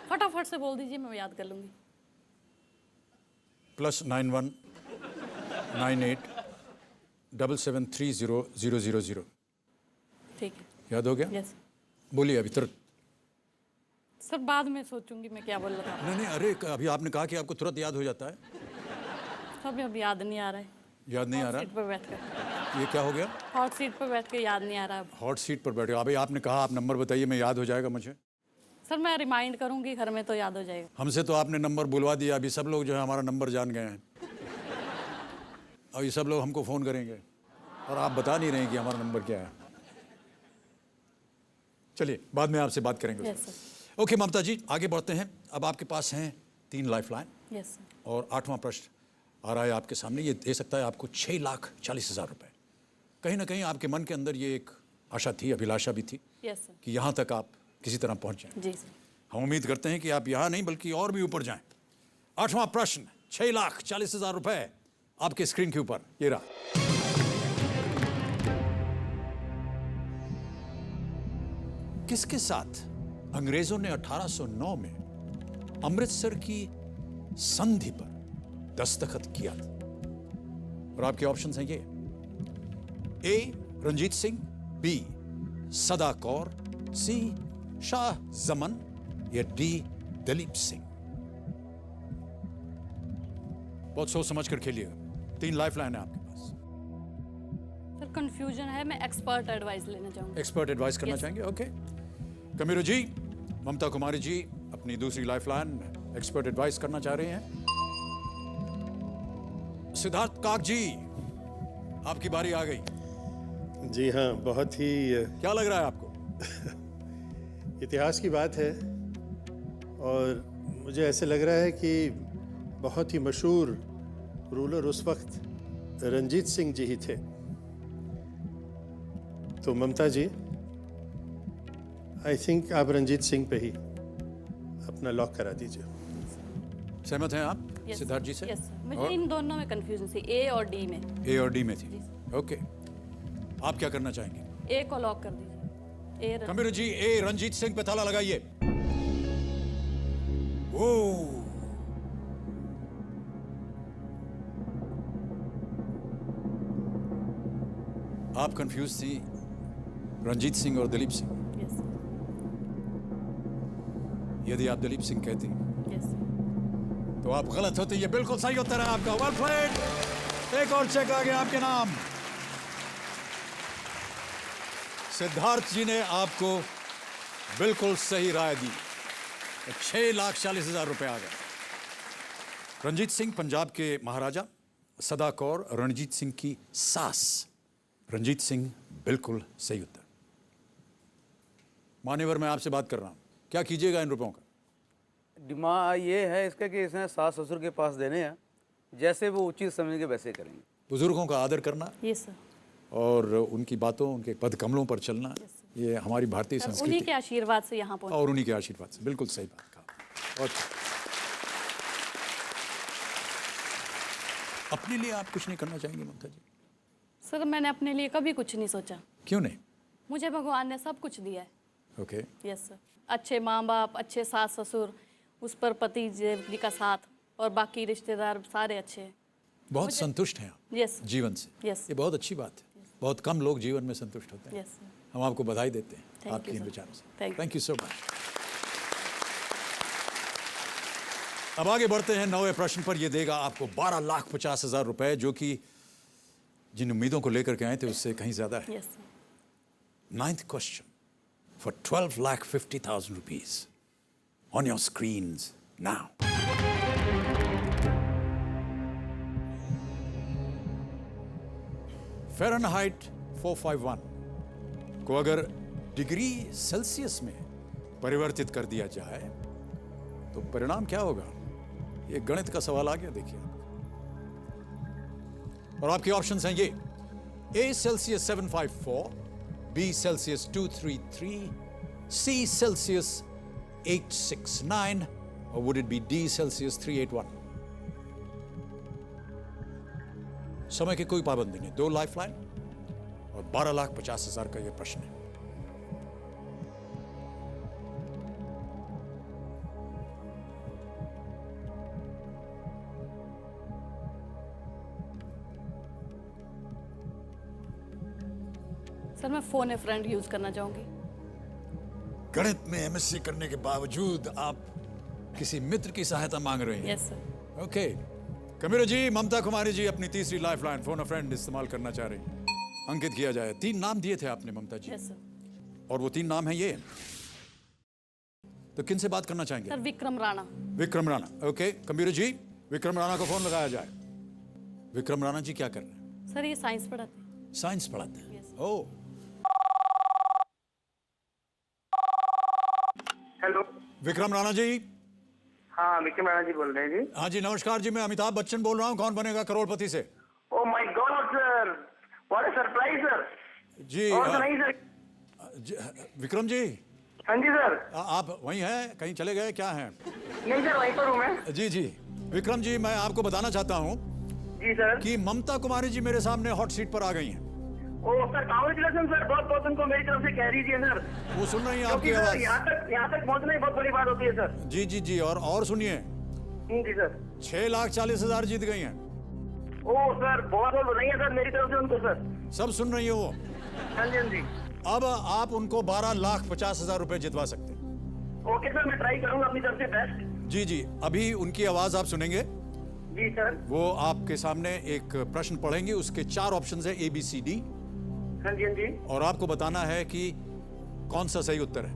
फटाफट से बोल दीजिए, मैं याद कर लूँगी। +91 98 7730000। ठीक है। याद हो गया? यस बोलिए अभी तुरंत। सर बाद में सोचूंगी मैं क्या बोल रहा था। नहीं नहीं, अरे अभी आपने कहा कि आपको तुरंत याद हो जाता है। अब याद नहीं आ रहा है। याद नहीं आ हॉट सीट रहा? पर बैठ कर, ये क्या हो गया? हॉट सीट पर बैठ के याद नहीं आ रहा अब। हॉट सीट पर बैठे। अभी आपने कहा आप नंबर बताइए, मैं याद हो जाएगा मुझे। सर मैं रिमाइंड करूंगी घर में तो याद हो जाएगा। हमसे तो आपने नंबर बुलवा दिया, अभी सब लोग जो है हमारा नंबर जान गए हैं। अभी सब लोग हमको फ़ोन करेंगे और आप बता नहीं रहे हैं कि हमारा नंबर क्या है। चलिए बाद में आपसे बात करेंगे। Yes sir. ओके ममता जी आगे बढ़ते हैं। अब आपके पास हैं 3 लाइफलाइन यस सर। और 8वां प्रश्न आ रहा है आपके सामने। ये दे सकता है आपको 6,40,000 रुपए। कहीं ना कहीं आपके मन के अंदर ये एक आशा थी, अभिलाषा भी थी यस सर। कि यहाँ तक आप किसी तरह पहुँच जाएं। जी सर। हम उम्मीद करते हैं कि आप यहाँ नहीं बल्कि और भी ऊपर जाएं। 8वां प्रश्न 6,40,000 रुपए आपके स्क्रीन के ऊपर ये रहा। किसके साथ अंग्रेजों ने 1809 में अमृतसर की संधि पर दस्तखत किया था? और आपके ऑप्शंस हैं ये: ए रंजीत सिंह, बी सदा कौर, सी शाह जमन या डी दलीप सिंह? बहुत सोच समझ कर खेलिएगा। 3 लाइफलाइन है आपके पास। सर कंफ्यूजन है, मैं एक्सपर्ट एडवाइस लेना चाहूँगी। एक्सपर्ट एडवाइस करना चाहेंगे? ओके। कमीरो जी, ममता कुमारी जी अपनी दूसरी लाइफलाइन एक्सपर्ट एडवाइस करना चाह रहे हैं। सिद्धार्थ काक जी, आपकी बारी आ गई। जी हाँ, बहुत ही क्या लग रहा है आपको? इतिहास की बात है और मुझे ऐसे लग रहा है कि बहुत ही मशहूर रूलर उस वक्त रंजीत सिंह जी ही थे। तो ममता जी, आई थिंक आप रंजीत सिंह पे ही अपना लॉक करा दीजिए। सहमत हैं आप Yes, सिद्धार्थ जी से? yes, sir. मुझे और इन दोनों में कंफ्यूजन थी, ए और डी में। ए और डी में थी। ओके, आप क्या करना चाहेंगे? ए को लॉक कर दीजिए। ए कमीरो जी, ए रंजीत सिंह पे ताला लगाइए। ओ आप कंफ्यूज थी रंजीत सिंह और दलीप सिंह। यस यदि आप दलीप सिंह कहती यस तो आप गलत होते। ये बिल्कुल सही उत्तर है आपका। Well played. एक और चेक आ गया आपके नाम। सिद्धार्थ जी ने आपको बिल्कुल सही राय दी। 6,40,000 रुपए आ गए। रंजीत सिंह पंजाब के महाराजा, सदा कौर रणजीत सिंह की सास। रंजीत सिंह बिल्कुल सही उत्तर। मान्यवर, मैं आपसे बात कर रहा हूं, क्या कीजिएगा इन रुपयों का? डिमांड ये है इसका कि इसने सास ससुर के पास देने हैं, जैसे वो उचित समझ के वैसे करेंगे। बुजुर्गों का आदर करना यस सर। और उनकी बातों, उनके पदकमलों पर चलना, ये हमारी भारतीय उन्हीं संस्कृति के आशीर्वाद से यहाँ पहुँचे। और उन्हीं के आशीर्वाद से। बिल्कुल सही बात कहा। और अपने लिए आप कुछ नहीं करना चाहेंगे ममता जी? सर मैंने अपने लिए कभी कुछ नहीं सोचा। क्यों नहीं? मुझे भगवान ने सब कुछ दिया है। ओके। Yes sir. अच्छे माँ बाप, अच्छे सास ससुर, उस पर पति जी का साथ और बाकी रिश्तेदार सारे अच्छे हैं। बहुत संतुष्ट हैं आप यस जीवन से। यस ये बहुत अच्छी बात है। बहुत कम लोग जीवन में संतुष्ट होते हैं। Yes sir. हम आपको बधाई देते हैं Thank आपके you, इन sir. विचारों से। Thank you. Thank you so much. अब आगे बढ़ते हैं 9वें प्रश्न पर। यह देगा आपको 12,50,000 रुपए, जो कि जिन उम्मीदों को लेकर के आए थे उससे कहीं ज्यादा है। Yes sir. 9th question for 12,50,000 rupees on your screens now. Fahrenheit 451 को अगर डिग्री सेल्सियस में परिवर्तित कर दिया जाए तो परिणाम क्या होगा? ये गणित का सवाल आ गया, देखिए। और आपके ऑप्शंस हैं ये: A Celsius 754, B Celsius 233, C Celsius 869, or would it be D Celsius 381? समय की कोई पाबंदी नहीं। 2 लाइफलाइन और 12,50,000 का यह प्रश्न है। सर मैं फ़ोन ए फ्रेंड यूज़ करना चाहूँगी। गणित में एमएससी करने के बावजूद आप किसी मित्र की सहायता मांग रहे हैं। Yes sir. ओके। कमीरो जी, ममता कुमारी जी अपनी तीसरी लाइफलाइन फोन अ फ्रेंड इस्तेमाल करना चाह रही हैं। अंकित किया जाए। 3 नाम दिए थे आपने ममता जी, यस सर। और वो 3 नाम हैं ये। तो किन से बात करना चाहेंगे? सर विक्रम राणा। विक्रम राणा। ओके कमीरो जी, विक्रम राणा को फोन लगाया जाए। विक्रम राणा जी क्या कर रहे हैं? सर ये साइंस पढ़ाते हैं। साइंस पढ़ाते हैं। Yes. ओह, हेलो। विक्रम राणा जी। हाँ, विक्रम राणा जी बोल रहे हैं जी। हाँ जी, नमस्कार जी। मैं अमिताभ बच्चन बोल रहा हूँ, कौन बनेगा करोड़पति से। Oh my god sir, what a surprise sir. जी और सुनाइए सर। विक्रम जी, हाँ जी सर। आप वहीं हैं, कहीं चले गए क्या हैं? नहीं सर, वहीं पर हूँ मैं। जी जी विक्रम जी, मैं आपको बताना चाहता हूँ जी सर। कि ममता कुमारी जी मेरे सामने हॉट सीट पर आ गई हैं। ओह सर, कांग्रेचुलेशन सर, बहुत बहुत उनको मेरी तरफ से कह दीजिए सर। वो सुन रही हैं आपकी क्योंकि सर आवाज? यहाँ तक पहुँचना ही बहुत बड़ी बात होती है सर। जी जी जी। और सुनिए, जी सर। 6,40,000 जीत गई हैं। ओह सर, बहुत बहुत बधाई है सर मेरी तरफ से उनको सर। सब सुन रही है वो। हाँ जी हाँ जी। अब आप उनको 12,50,000 रुपए जितवा सकते हैं। ओके सर, मैं ट्राई करूंगा अपनी तरफ से बेस्ट। जी जी, अभी उनकी आवाज आप सुनेंगे। जी सर। वो आपके सामने एक प्रश्न पढ़ेंगे, उसके 4 ऑप्शंस है ABCD, हाँ जी हाँ जी। और आपको बताना है कि कौन सा सही उत्तर है।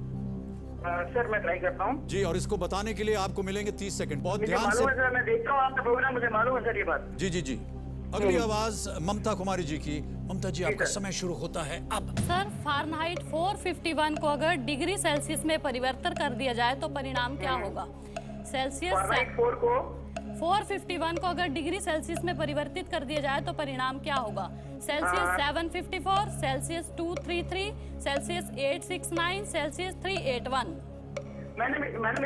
सर मैं ट्राई करता हूँ। जी, और इसको बताने के लिए आपको मिलेंगे 30 सेकंड। बहुत मुझे ध्यान मालूम है से। सर, मैं देखता हूँ आपका प्रोग्राम, मुझे मालूम है सर ये बात। जी जी जी, अगली आवाज ममता कुमारी जी की। ममता जी, आपका सर। समय शुरू होता है अब। सर, फ़ारेनहाइट 451 को अगर डिग्री सेल्सियस में परिवर्तन कर दिया जाए तो परिणाम क्या होगा? सेल्सियस फॉरनाइट 4 को 451 को अगर डिग्री सेल्सियस में परिवर्तित कर दिया जाए तो परिणाम क्या होगा? Celsius 754, Celsius 233, Celsius 869, Celsius 381। मैंने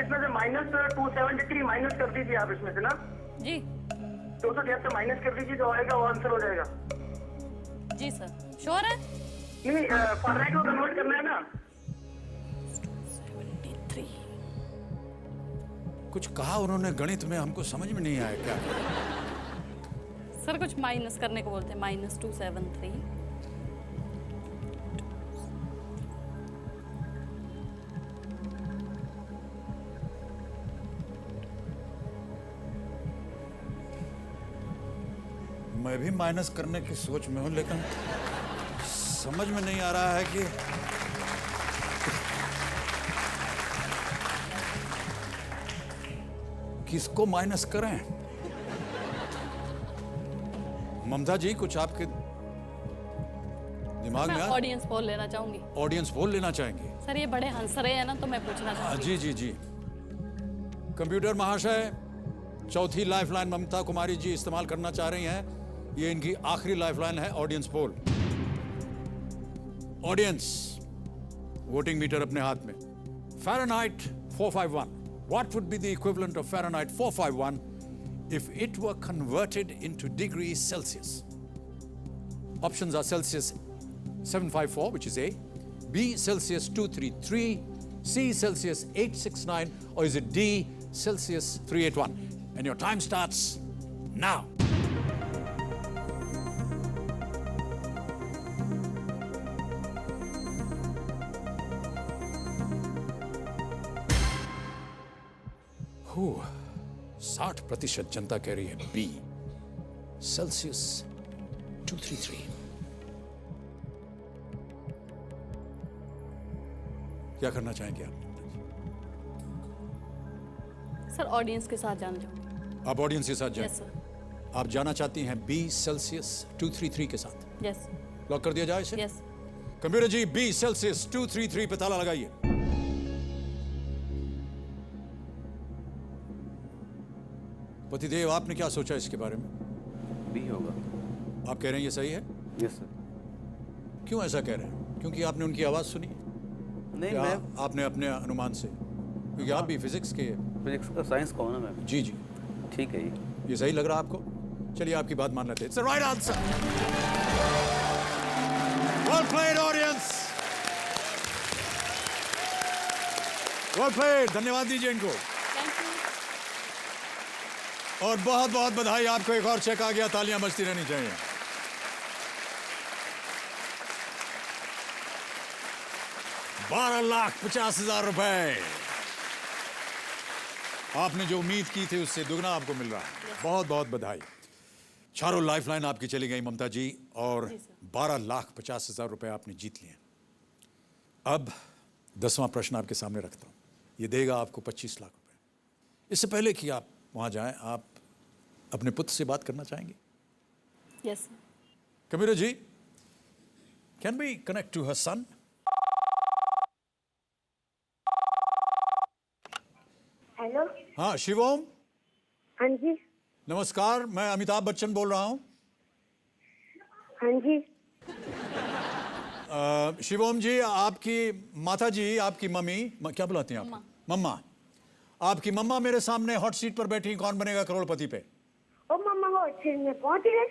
इसमें से -273 माइनस कर दी थी आप इसमें से ना। जी 273 माइनस कर दीजिए, जो आएगा वो आंसर हो जाएगा। जी सर, श्योर है? नहीं, फॉरनाइट को कन्वर्ट करना है ना। 73। कुछ कहा उन्होंने गणित में, हमको समझ में नहीं आया क्या। सर कुछ माइनस करने को बोलते हैं, -273। मैं भी माइनस करने की सोच में हूं, लेकिन समझ में नहीं आ रहा है कि किसको माइनस करें। ममता जी, कुछ आपके दिमाग में मैं आया? ऑडियंस पोल लेना चाहूंगी। ऑडियंस पोल लेना चाहेंगे? सर ये बड़े हंस रहे हैं ना, तो मैं पूछना चाहूंगी। जी जी जी, कंप्यूटर महाशय, चौथी लाइफलाइन ममता कुमारी जी इस्तेमाल करना चाह रही हैं। ये इनकी आखिरी लाइफलाइन है, audience poll. Audience, voting meter अपने हाथ में। Fahrenheit 451, what would be the equivalent of Fahrenheit 451 if it were converted into degrees Celsius? Options are Celsius 754, which is A, B Celsius 233, C Celsius 869, or is it D Celsius 381? And your time starts now. Whew, 60% जनता कह रही है B Celsius 233। क्या करना चाहेंगे आप? Sir audience के साथ जाना चाहूंगी। आप ऑडियंस के साथ जाएं। Yes sir. आप जाना चाहती हैं B Celsius 233 के साथ? यस लॉक कर दिया जाए इसे? यस। कंप्यूटर जी, B Celsius 233 पे ताला लगाइए। पतिदेव, आपने क्या सोचा इसके बारे में? बी होगा। आप कह रहे हैं ये सही है? Yes sir. क्यों ऐसा कह रहे हैं? क्योंकि आपने उनकी आवाज सुनी है? नहीं, या मैं आपने अपने अनुमान से? क्योंकि आप भी फिजिक्स के। फिजिक्स का साइंस का हूँ ना मैं। जी जी, ठीक है ये सही लग रहा है आपको? चलिए आपकी बात मान लेते हैं। It's the right answer. Well played, audience. Well played. धन्यवाद दीजिए इनको। Thank you. और बहुत बहुत बधाई आपको, एक और चेक आ गया, तालियां बजती रहनी चाहिए। ₹12,50,000 रुपए। आपने जो उम्मीद की थी उससे दुगना आपको मिल रहा है। बहुत बहुत बधाई। चारों लाइफलाइन आपकी चली गई ममता जी, और 12,50,000 रुपए आपने जीत लिए। अब 10वां प्रश्न आपके सामने रखता हूं। ये देगा आपको 25 लाख रुपए। इससे पहले कि आप वहां जाएं, आप अपने पुत्र से बात करना चाहेंगे? Yes. Computer ji, can we connect to her son? Hello. हाँ शिवोम, हाँ जी। नमस्कार, मैं अमिताभ बच्चन बोल रहा हूं। हाँ जी। शिवोम जी, आपकी माता जी, आपकी मम्मी, क्या बुलाती हैं आप? मम्मा। आपकी मम्मा मेरे सामने हॉट सीट पर बैठी, कौन बनेगा करोड़पति पे। ओ मम्मा वो अच्छे में पहुंच गए।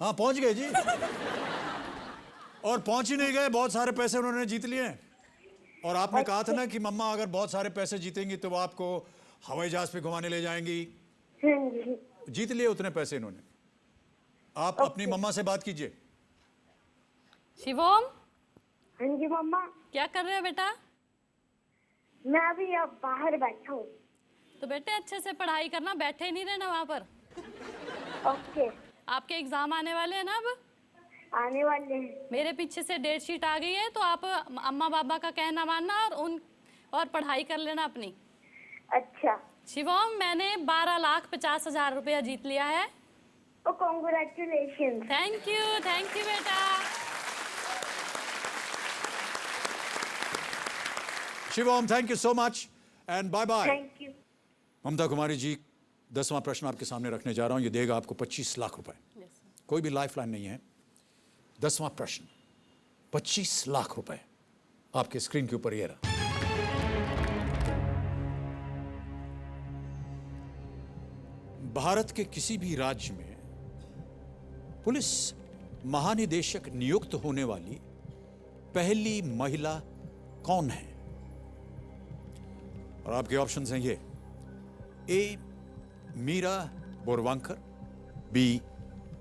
हाँ पहुंच गए जी। और पहुंच ही नहीं गए, बहुत सारे पैसे उन्होंने जीत लिए। और आपने कहा था ना कि मम्मा अगर बहुत सारे पैसे जीतेंगी तो वो आपको हवाई जहाज पे घुमाने ले जाएंगी। हाँ जी। जीत लिए उतने पैसे इन्होंने। आप अपनी मम्मा से बात कीजिए। शिवम, हाँ जी मम्मा, क्या कर रहे हो बेटा? मैं अभी अब बाहर बैठा हूँ। तो बेटे अच्छे से पढ़ाई करना, बैठे नहीं रहना वहाँ पर। ओके। आपके एग्जाम आने वाले हैं ना अब? आने वाले हैं। मेरे पीछे से डेट शीट आ गई है, तो आप अम्मा बाबा का कहना मानना और पढ़ाई कर लेना अपनी। अच्छा। शिवम, मैंने 12,50,000 रुपया जीत लिया है। ओ कॉन्ग्रेचुलेशन। थैंक यू बेटा। Shivam, thank you so much and bye bye. Thank you. Mamta Kumari ji, 10वां प्रश्न आपके सामने रखने जा रहा हूं। ये देगा आपको 25 लाख रुपए। कोई भी लाइफ लाइन नहीं है। 10वां प्रश्न, 25 लाख रुपए आपके स्क्रीन के ऊपर ये रहा। भारत के किसी भी राज्य में पुलिस महानिदेशक नियुक्त होने वाली पहली महिला कौन है? और आपके ऑप्शंस हैं ये: A Meera Borwankar, B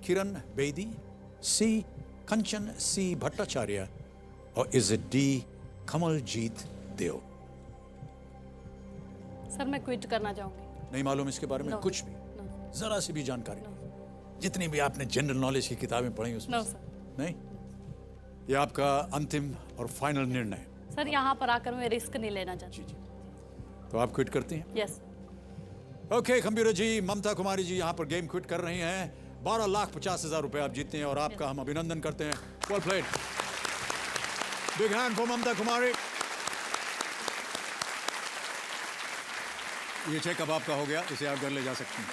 Kiran Bedi, C Kanchan C Bhattacharya, और is it D Kamaljeet Deol? Sir मैं क्विट करना चाहूंगी। नहीं मालूम इसके बारे में? No. कुछ भी? जरा सी भी जानकारी? जितनी भी आपने जनरल नॉलेज की किताबें पढ़ी उसमें नो से? सर। नहीं? ये आपका अंतिम और फाइनल निर्णय है? सर यहाँ पर आकर मैं रिस्क नहीं लेना चाहती। जी। तो आप क्विट करती हैं? यस। ओके कंप्यूटर जी, ममता कुमारी जी यहाँ पर गेम क्विट कर रही हैं। 12,50,000 रुपए आप जीतते हैं और आपका हम अभिनंदन करते हैं। Well played. Big hand for Mamta Kumari. ये चेक अब आपका हो गया, इसे आप घर ले जा सकते हैं।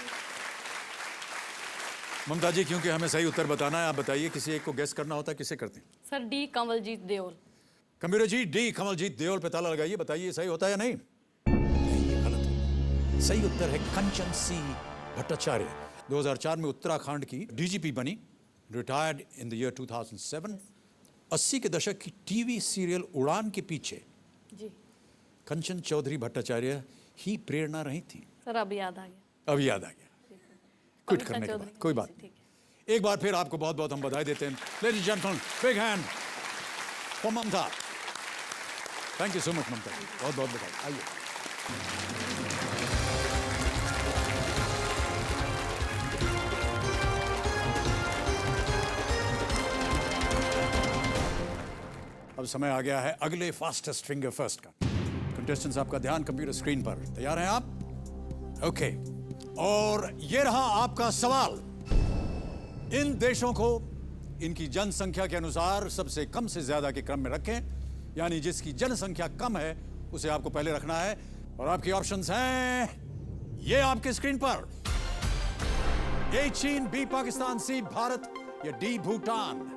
ममता जी, क्योंकि हमें सही उत्तर बताना है, आप बताइए किसी एक को गेस करना होता है, किसे करते हैं? Sir D Kamaljeet Deol. Computer जी, डी कमलजीत देओल पे ताला लगाइए, बताइए सही होता है या नहीं? नहीं, ये गलत है। सही उत्तर है कंचन सी भट्टाचार्य। 2004 में उत्तराखंड की डीजीपी बनी, रिटायर्ड इन द ईयर 2007। 80 के दशक की टीवी सीरियल उड़ान के पीछे जी कंचन चौधरी भट्टाचार्य ही प्रेरणा रही थी। सर अब याद आ गया। अब याद आ गया क्विट कविता करने के चौधरी। बाद। कोई बात ठीक नहीं। एक बार फिर आपको बहुत बहुत हम बधाई देते हैं। Ladies and gentleman, big hand for Mamta. Thank you so much Mamta, बहुत बहुत बधाई। आइए। अब समय आ गया है अगले फास्टेस्ट फिंगर फर्स्ट का। कंटेस्टेंट्स, आपका ध्यान कंप्यूटर स्क्रीन पर। तैयार हैं आप? ओके। और ये रहा आपका सवाल। इन देशों को इनकी जनसंख्या के अनुसार सबसे कम से ज्यादा के क्रम में रखें, यानी जिसकी जनसंख्या कम है उसे आपको पहले रखना है। और आपके ऑप्शंस हैं ये आपके स्क्रीन पर: ए चीन, बी पाकिस्तान, सी भारत, या डी भूटान।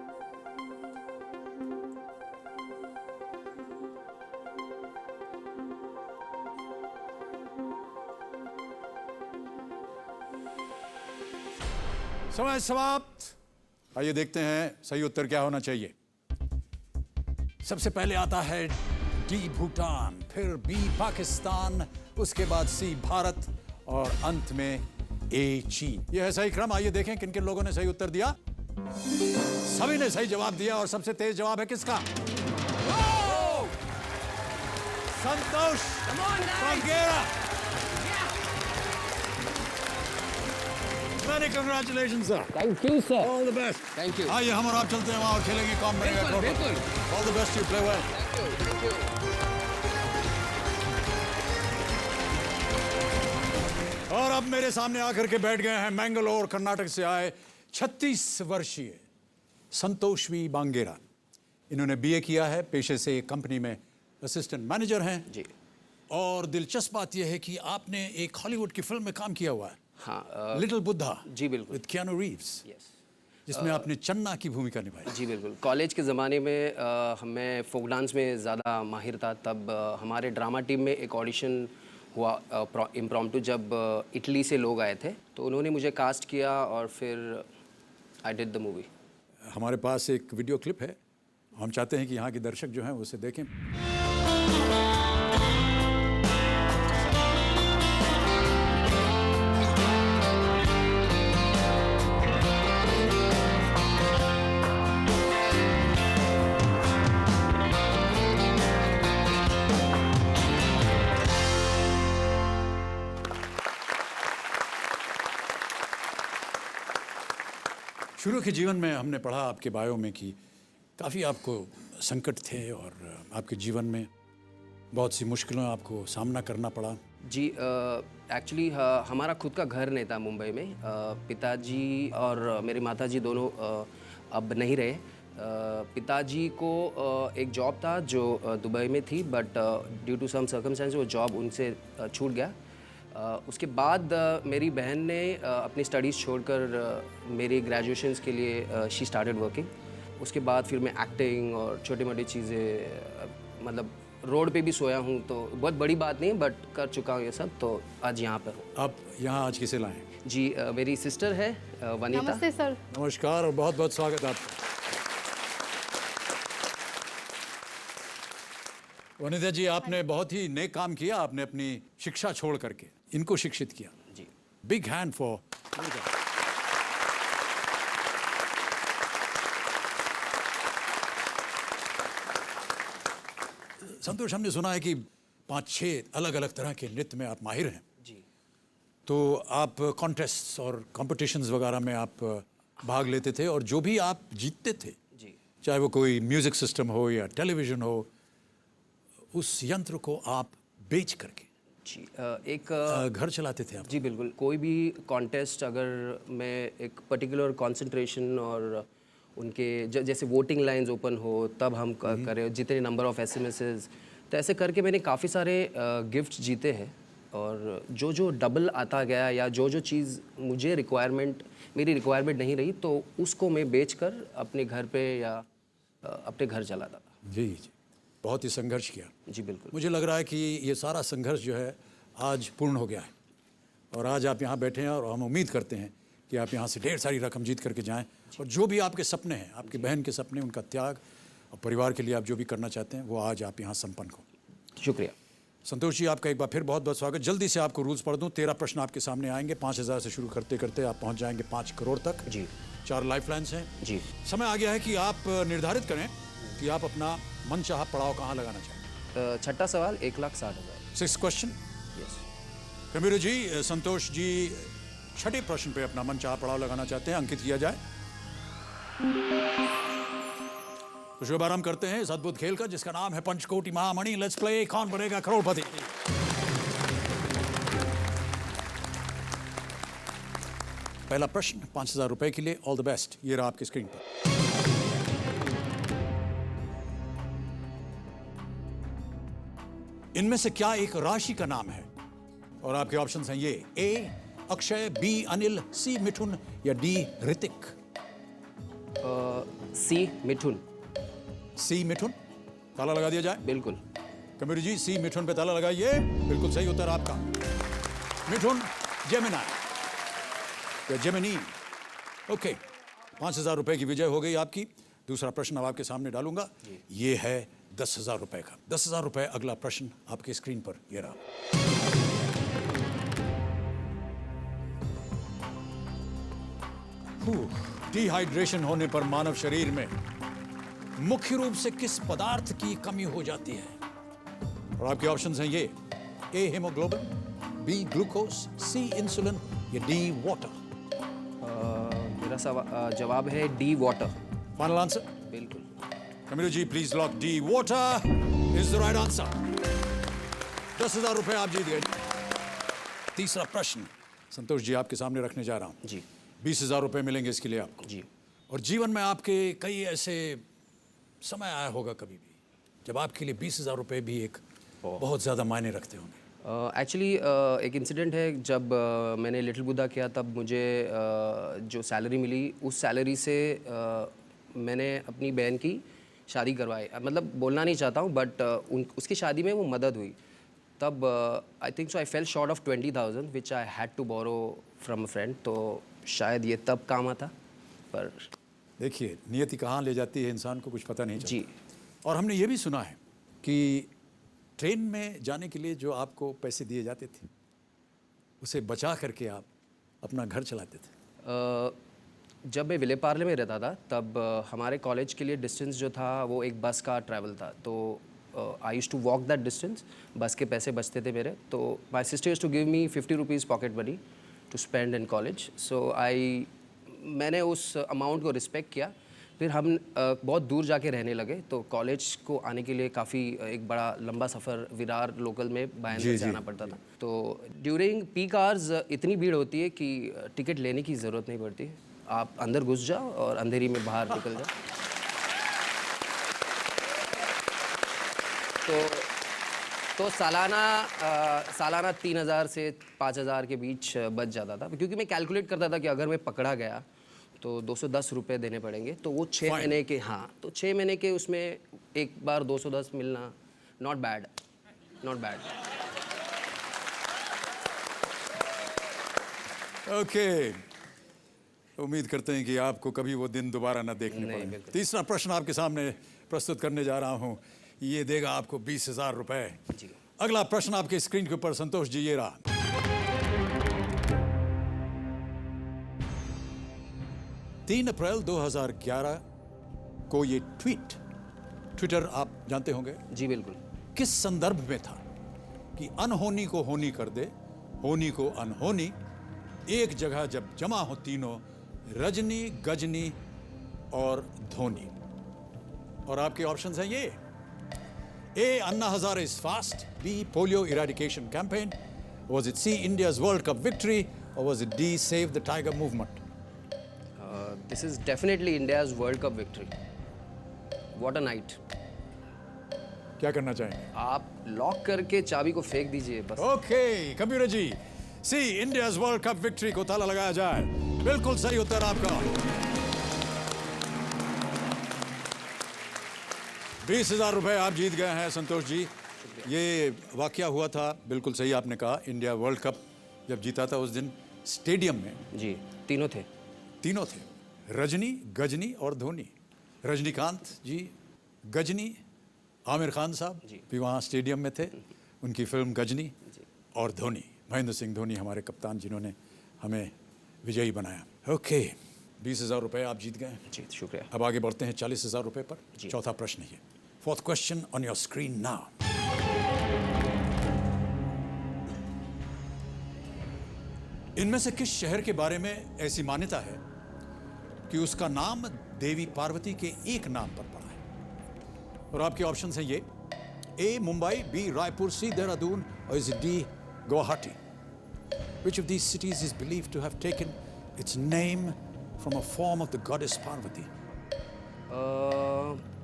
समय समाप्त। आइए देखते हैं सही उत्तर क्या होना चाहिए। सबसे पहले आता है डी भूटान, फिर बी पाकिस्तान, उसके बाद सी भारत और अंत में ए चीन। यह है सही क्रम। आइए देखें किन किन लोगों ने सही उत्तर दिया। सभी ने सही जवाब दिया और सबसे तेज जवाब है किसका? संतोष बांगेरा। Many congratulations, sir. Thank you, sir. All the best. Thank you. आइए हम और आप चलते हैं वहाँ और खेलेंगे कौन बनेगा बिल्कुल, करोड़पति। बिल्कुल। All the best, you play well. Thank you. और अब मेरे सामने आकर के बैठ गए हैं मैंगलोर कर्नाटक से आए 36 वर्षीय संतोषवी बांगेरा। इन्होंने बीए किया है, पेशे से कंपनी में असिस्टेंट मैनेजर हैं जी। और दिलचस्प बात यह है कि आपने एक हॉलीवुड की फिल्म में काम किया हुआ है, हाँ लिटिल बुद्धा। जी बिल्कुल। विद कियानू रीव्स, यस जिसमें आपने चन्ना की भूमिका निभाई। जी बिल्कुल। कॉलेज के ज़माने में मैं फोक डांस में ज़्यादा माहिर था। तब हमारे ड्रामा टीम में एक ऑडिशन हुआ इम्प्रॉम्प्टू, जब इटली से लोग आए थे तो उन्होंने मुझे कास्ट किया और फिर आई डिड द मूवी। हमारे पास एक वीडियो क्लिप है, हम चाहते हैं कि यहाँ के दर्शक जो हैं उसे देखें। शुरू के जीवन में हमने पढ़ा आपके बायो में कि काफ़ी आपको संकट थे और आपके जीवन में बहुत सी मुश्किलों आपको सामना करना पड़ा। जी एक्चुअली हमारा खुद का घर नहीं था मुंबई में। पिताजी और मेरी माताजी दोनों अब नहीं रहे। पिताजी को एक जॉब था जो दुबई में थी, but due to some circumstance वो जॉब उनसे छूट गया। उसके बाद मेरी बहन ने अपनी स्टडीज़ छोड़कर मेरी ग्रेजुएशंस के लिए शी स्टार्टेड वर्किंग। उसके बाद फिर मैं एक्टिंग और छोटी मोटी चीज़ें, मतलब रोड पे भी सोया हूँ, तो बहुत बड़ी बात नहीं, बट कर चुका हूँ ये सब, तो आज यहाँ पर हूँ। आप यहाँ आज किसे लाए? जी मेरी सिस्टर है वनीता। नमस्ते सर। नमस्कार और बहुत बहुत स्वागत है आपका। वनीता जी, आपने बहुत ही नेक काम किया। आपने अपनी शिक्षा छोड़ करके इनको शिक्षित किया। जी बिग हैंड फॉर वनीता। संतोष, हमने सुना है कि 5-6 अलग अलग तरह के नृत्य में आप माहिर हैं। जी तो आप कॉन्टेस्ट और कॉम्पिटिशन्स वगैरह में आप भाग लेते थे और जो भी आप जीतते थे, जी चाहे वो कोई म्यूजिक सिस्टम हो या टेलीविज़न हो, उस यंत्र को आप बेच करके जी एक घर चलाते थे आप। जी बिल्कुल। कोई भी कॉन्टेस्ट अगर मैं एक पर्टिकुलर कंसंट्रेशन और उनके जैसे वोटिंग लाइंस ओपन हो तब हम करें, जितने नंबर ऑफ एसएमएसेस, तो ऐसे करके मैंने काफ़ी सारे गिफ्ट जीते हैं। और जो जो डबल आता गया या जो जो चीज़ मुझे मेरी रिक्वायरमेंट नहीं रही, तो उसको मैं बेचकर अपने घर पे या अपने घर चलाता था। जी जी, बहुत ही संघर्ष किया। जी बिल्कुल। मुझे लग रहा है कि ये सारा संघर्ष जो है आज पूर्ण हो गया है और आज आप यहाँ बैठे हैं और हम उम्मीद करते हैं कि आप यहाँ से ढेर सारी रकम जीत करके जाएं और जो भी आपके सपने हैं, आपकी बहन के सपने, उनका त्याग और परिवार के लिए आप जो भी करना चाहते हैं वो आज आप यहाँ संपन्न हो। शुक्रिया। संतोष जी, आपका एक बार फिर बहुत बहुत स्वागत। जल्दी से आपको रूल्स पढ़ दूं। 13 प्रश्न आपके सामने आएंगे। 5,000 से शुरू करते करते आप पहुँच जाएंगे 5 करोड़ तक। जी 4 लाइफ लाइन्स हैं। जी समय आ गया है कि आप निर्धारित करें कि आप अपना मनचाहा पड़ाव कहाँ लगाना चाहें। छठा सवाल 1,60,000। 6th question. Yes. Kabir ji, Santosh ji छठे प्रश्न पे अपना मनचाहा पड़ाव लगाना चाहते हैं, अंकित किया जाए। तो शुभारंभ करते हैं इस अद्भुत खेल का जिसका नाम है पंचकोटि महामणि। लेट्स प्ले कौन बनेगा करोड़पति। पहला प्रश्न 5,000 रुपए के लिए। All the best. ये रहा आपकी स्क्रीन पर। इनमें से क्या एक राशि का नाम है? और आपके ऑप्शंस हैं ये: ए अक्षय, बी अनिल, सी मिठुन या डी ऋतिक। सी मिठुन। सी मिठुन, ताला लगा दिया जाए। बिल्कुल। कबीर जी, सी मिठुन पे ताला लगाइए। बिल्कुल सही उत्तर आपका। मिठुन जेमिनी या जेमिनी। ओके, 5,000 रुपए की विजय हो गई आपकी। दूसरा प्रश्न अब आपके सामने डालूंगा। ये है 10,000 रुपए का। 10,000 रुपए। अगला प्रश्न आपके स्क्रीन पर ये रहा। डिहाइड्रेशन होने पर मानव शरीर में मुख्य रूप से किस पदार्थ की कमी हो जाती है? और आपके ऑप्शंस हैं ये: A haemoglobin, B glucose, C insulin या डी वाटर। मेरा जवाब है डी वाटर। Final answer? बिल्कुल। कमीरू जी, please lock D water is the right answer. 10,000 रुपए आप जीत गए। तीसरा प्रश्न संतोष जी आपके सामने रखने जा रहा हूं। जी 20,000 रुपए मिलेंगे इसके लिए आपको। जी। और जीवन में आपके कई ऐसे समय आया होगा कभी भी जब आपके लिए 20,000 रुपए भी एक बहुत ज़्यादा मायने रखते होंगे। एक्चुअली एक इंसिडेंट है। जब मैंने लिटिल बुद्धा किया तब मुझे जो सैलरी मिली उस सैलरी से मैंने अपनी बहन की शादी करवाई। मतलब बोलना नहीं चाहता हूँ, बट उसकी शादी में वो मदद हुई। तब I think so I fell short of 20,000 which I had to borrow from a friend. तो शायद ये तब काम आता। पर देखिए, नियति कहाँ ले जाती है इंसान को कुछ पता नहीं चलता। जी। और हमने ये भी सुना है कि ट्रेन में जाने के लिए जो आपको पैसे दिए जाते थे उसे बचा करके आप अपना घर चलाते थे। जब मैं विले पार्ले में रहता था तब हमारे कॉलेज के लिए डिस्टेंस जो था वो एक बस का ट्रैवल था। तो I used to walk that distance. Bus के पैसे बचते थे मेरे। तो my sister used to give me 50 rupees pocket money to spend in college. So I मैंने उस अमाउंट को रिस्पेक्ट किया। फिर हम बहुत दूर जाके रहने लगे, तो कॉलेज को आने के लिए काफ़ी एक बड़ा लंबा सफ़र विरार लोकल में भाईंदर से आना पड़ता था। तो ड्यूरिंग पीक आवर्स इतनी भीड़ होती है कि टिकट लेने की ज़रूरत नहीं पड़ती, आप अंदर घुस जाओ और अंधेरी में बाहर निकल जाओ। तो सालाना 3,000 से 5,000 के बीच बच जाता था, क्योंकि मैं कैलकुलेट करता था कि अगर मैं पकड़ा गया तो 210 रुपये देने पड़ेंगे। तो वो 6 महीने के, हाँ, तो 6 महीने के उसमें एक बार 210 मिलना, not bad, not bad. Okay, उम्मीद करते हैं कि आपको कभी वो दिन दोबारा ना देखने पड़े। तीसरा प्रश्न आपके सामने प्रस्तुत करने जा रहा हूँ, ये देगा आपको 20,000 रुपये। अगला प्रश्न आपके स्क्रीन के ऊपर संतोष जी, ये रहा। 3 अप्रैल 2011 को ये ट्विटर आप जानते होंगे? जी बिल्कुल। किस संदर्भ में था कि अनहोनी को होनी कर दे, होनी को अनहोनी, एक जगह जब जमा हो तीनों, रजनी, गजनी और धोनी। और आपके ऑप्शंस हैं ये: A, Anna Hazare is fast, B, polio eradication campaign, was it C, India's world cup victory, और was it D, save the tiger movement? This is definitely India's World Cup victory. What a night. क्या करना चाहेंगे? आप lock करके चाबी को फेंक दीजिए बस। ओके, कंप्यूटर जी, सी, इंडियाज वर्ल्ड कप विक्ट्री को ताला लगाया जाए। बिल्कुल सही उत्तर आपका। 20,000 रुपए आप जीत गए हैं संतोष जी। ये वाकया हुआ था, बिल्कुल सही आपने कहा, इंडिया वर्ल्ड कप जब जीता था उस दिन स्टेडियम में। जी, तीनों थे, रजनी, गजनी और धोनी। रजनीकांत जी, गजनी, आमिर खान साहब भी वहाँ स्टेडियम में थे, उनकी फिल्म गजनी, और धोनी, महेंद्र सिंह धोनी, हमारे कप्तान, जिन्होंने हमें विजयी बनाया। ओके, 20,000 रुपये आप जीत गए। जी शुक्रिया। अब आगे बढ़ते हैं 40,000 रुपये पर। चौथा प्रश्न ये, fourth question on your screen now. इनमें से किस शहर के बारे में ऐसी मान्यता है कि उसका नाम देवी पार्वती के एक नाम पर पड़ा है? और आपके ऑप्शंस हैं ये: ए, मुंबई, बी, रायपुर, सी, देहरादून, और is D, Guwahati? Which of these cities is believed to have taken its name from a form of the goddess Parvati?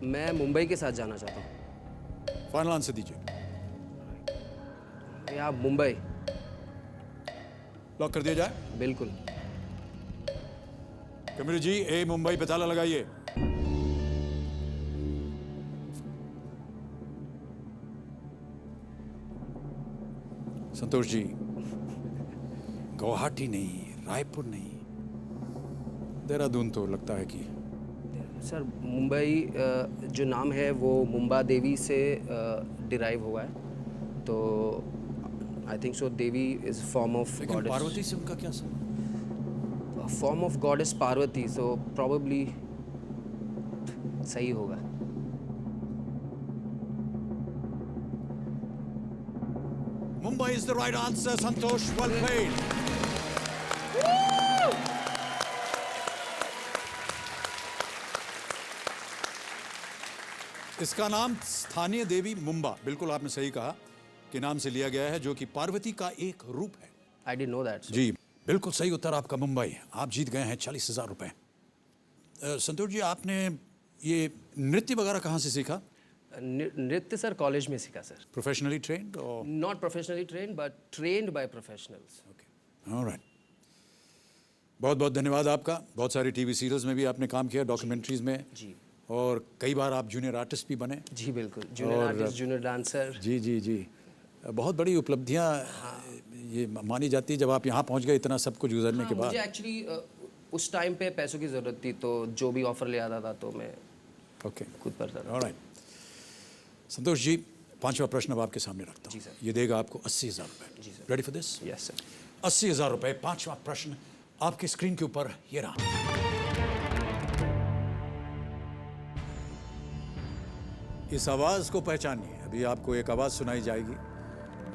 मैं मुंबई के साथ जाना चाहता हूँ। फाइनल आंसर दीजिए। या मुंबई लॉक कर दिया जाए? बिल्कुल। कमरू जी, ए, मुंबई पे ताला लगाइए। संतोष जी, गुवाहाटी नहीं, रायपुर नहीं, देहरादून तो लगता है कि सर मुंबई जो नाम है वो मुंबा देवी से डिराइव हुआ है, तो आई think so Devi is form of goddess. Parvati से उनका क्या संबंध? Form of goddess Parvati, so probably सही होगा। Mumbai is the right answer. Santosh, well played. इसका नाम स्थानीय देवी मुंबा, बिल्कुल आपने सही कहा, के नाम से लिया गया है, जो कि पार्वती का एक रूप है। I didn't know that. जी बिल्कुल सही उत्तर आपका, मुंबई। आप जीत गए हैं 40,000 रुपए। संतोष जी, आपने ये नृत्य वगैरह कहाँ से सीखा? नृत्य सर कॉलेज में सीखा सर। प्रोफेशनली ट्रेन्ड और? Not professionally trained but trained by professionals. Okay, alright. बहुत बहुत धन्यवाद आपका। बहुत सारी टीवी सीरियल्स में भी आपने काम किया, डॉक्यूमेंट्रीज में जी, और कई बार आप जूनियर आर्टिस्ट भी बने। जी बिल्कुल, जूनियर आर्टिस्ट, जूनियर डांसर। जी जी जी, बहुत बड़ी उपलब्धियाँ ये मानी जाती है जब आप यहाँ पहुँच गए इतना सब कुछ गुजरने के बाद। मुझे एक्चुअली उस टाइम पे पैसों की ज़रूरत थी, तो जो भी ऑफर ले आता था तो मैं खुद पर था। ऑलराइट संतोष जी, पांचवा प्रश्न अब आपके सामने रखता हूँ। जी सर। ये देगा आपको 80,000 रुपये। जी sir. Ready for this? Yes sir. 80,000 रुपये। पांचवा प्रश्न आपके स्क्रीन के ऊपर ये रहा। इस आवाज को पहचानिए। अभी आपको एक आवाज सुनाई जाएगी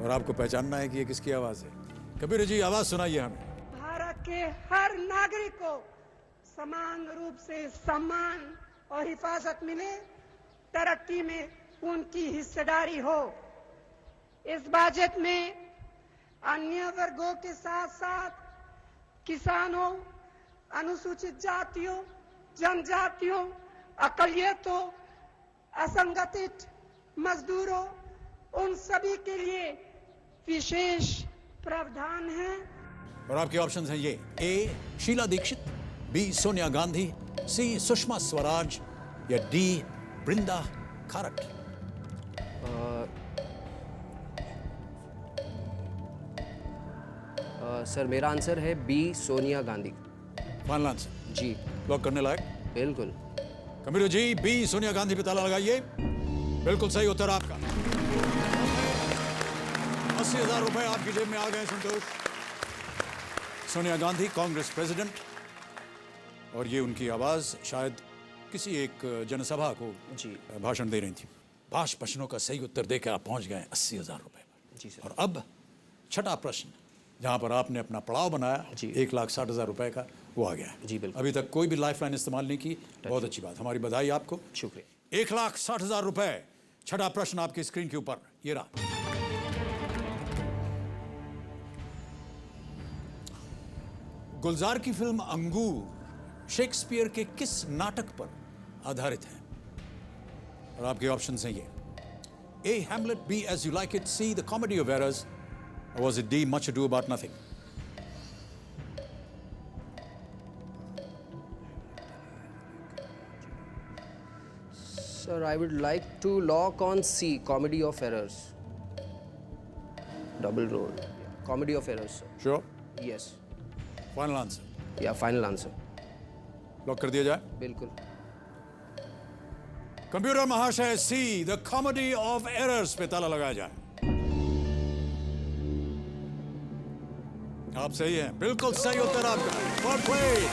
और आपको पहचानना है कि ये किसकी आवाज है। कबीर जी, आवाज सुनाइए हमें। भारत के हर नागरिक को समान रूप से सम्मान और हिफाजत मिले, तरक्की में उनकी हिस्सेदारी हो। इस बजट में अन्य वर्गों के साथ साथ किसानों, अनुसूचित जातियों, जनजातियों, अकलियतों, असंगठित मजदूरों, उन सभी के लिए विशेष प्रावधान है। और आपके ऑप्शंस हैं ये: A Sheila Dikshit, B Sonia Gandhi, C Sushma Swaraj या डी बृंदा खारट। सर मेरा आंसर है B Sonia Gandhi. Final answer जी लॉक करने लायक? बिल्कुल। कंप्यूटर जी, बी सोनिया गांधी पे ताला लगाइए। बिल्कुल सही उत्तर आपका। 80,000 रुपए आपकी जेब में आ गए संतोष। सोनिया गांधी कांग्रेस प्रेसिडेंट, और ये उनकी आवाज शायद किसी एक जनसभा को जी भाषण दे रही थी। 5 प्रश्नों का सही उत्तर देकर आप पहुंच गए 80,000 रुपए पर। जी सर। और अब छठा प्रश्न, जहां पर आपने अपना पड़ाव बनाया, जी। 1,60,000 रुपए का, वो आ गया है। जी बिल्कुल। अभी तक कोई भी लाइफ लाइन इस्तेमाल नहीं की, बहुत अच्छी बात, हमारी बधाई आपको। शुक्रिया। 1,60,000 रुपए। छठा प्रश्न आपकी स्क्रीन के ऊपर, ये रहा। गुलजार की फिल्म अंगूर शेक्सपियर के किस नाटक पर आधारित है? और आपके ऑप्शंस हैं ये: A Hamlet, B as you like it, C the comedy of errors, or was it D, Much Ado About Nothing? Sir, I would like to lock on C, Comedy of Errors. Double roll. Comedy of Errors, sir. Sure? Yes. Final answer. Yeah, final answer. Lock कर दिया जाए? बिल्कुल। Computer महाशय, सी the comedy of errors पे ताला लगाया जाए। आप सही हैं, बिल्कुल सही उत्तर आपका। Well played।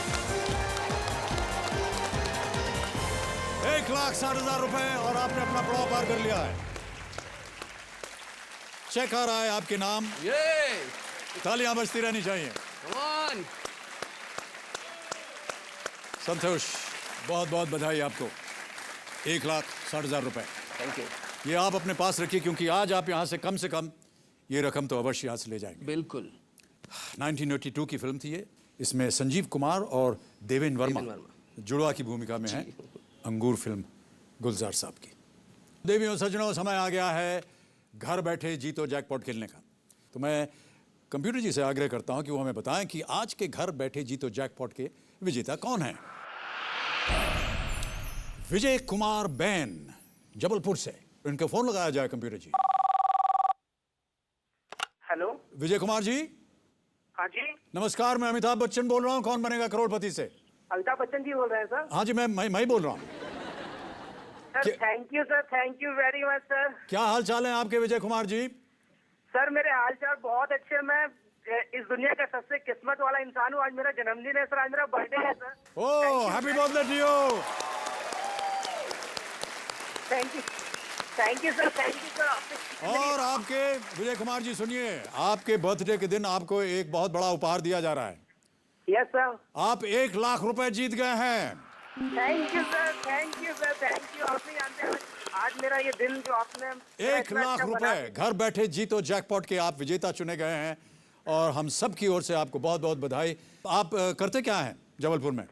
1,60,000 रुपए और आपने अपना पड़ाव पार कर लिया है। चेक आ रहा है आपके नाम। तालियां बजती रहनी चाहिए। Come on। संतोष, बहुत बहुत बधाई आपको। 1,60,000 रुपए। Thank you. ये आप अपने पास रखिए, क्योंकि आज आप यहां से कम ये रकम तो अवश्य यहां से ले जाएंगे। बिल्कुल। 1982 की फिल्म थी ये। इसमें संजीव कुमार और देवेंद्र वर्मा जुड़वा की भूमिका में है। अंगूर फिल्म गुलजार साहब की। देवियों सज्जनों, समय आ गया है घर बैठे जीतो जैकपॉट खेलने का। तो मैं कंप्यूटर जी से आग्रह करता हूं कि वो हमें बताएं कि आज के घर बैठे जीतो जैकपॉट के विजेता कौन हैं। विजय कुमार बैन जबलपुर से, इनके फोन लगाया जाए कंप्यूटर जी। हेलो विजय कुमार जी। हाँ जी, नमस्कार, मैं अमिताभ बच्चन बोल रहा हूँ कौन बनेगा करोड़पति से। अमिताभ बच्चन जी बोल रहे हैं सर? हाँ जी, मैं ही बोल रहा हूँ। Sir thank you sir, thank you very much sir. क्या हाल चाल है आपके विजय कुमार जी? सर मेरे हाल चाल बहुत अच्छे। मैं इस दुनिया का सबसे किस्मत वाला इंसान हूँ। आज मेरा जन्मदिन है सर, आज मेरा बर्थडे है sir. Oh, happy birthday to you. Thank you sir, thank you sir. और आपके विजय कुमार जी सुनिए, आपके बर्थडे के दिन आपको एक बहुत बड़ा उपहार दिया जा रहा है। Yes sir. आप 1,00,000 रुपए जीत गए हैं। Thank you sir, thank you sir, thank you. आप नहीं जानते आज मेरा ये दिन जो आपने 1,00,000 रुपए घर बैठे जीतो जैकपॉट के आप विजेता चुने गए हैं, और हम सब की ओर से आपको बहुत बहुत बधाई। आप करते क्या हैं जबलपुर में?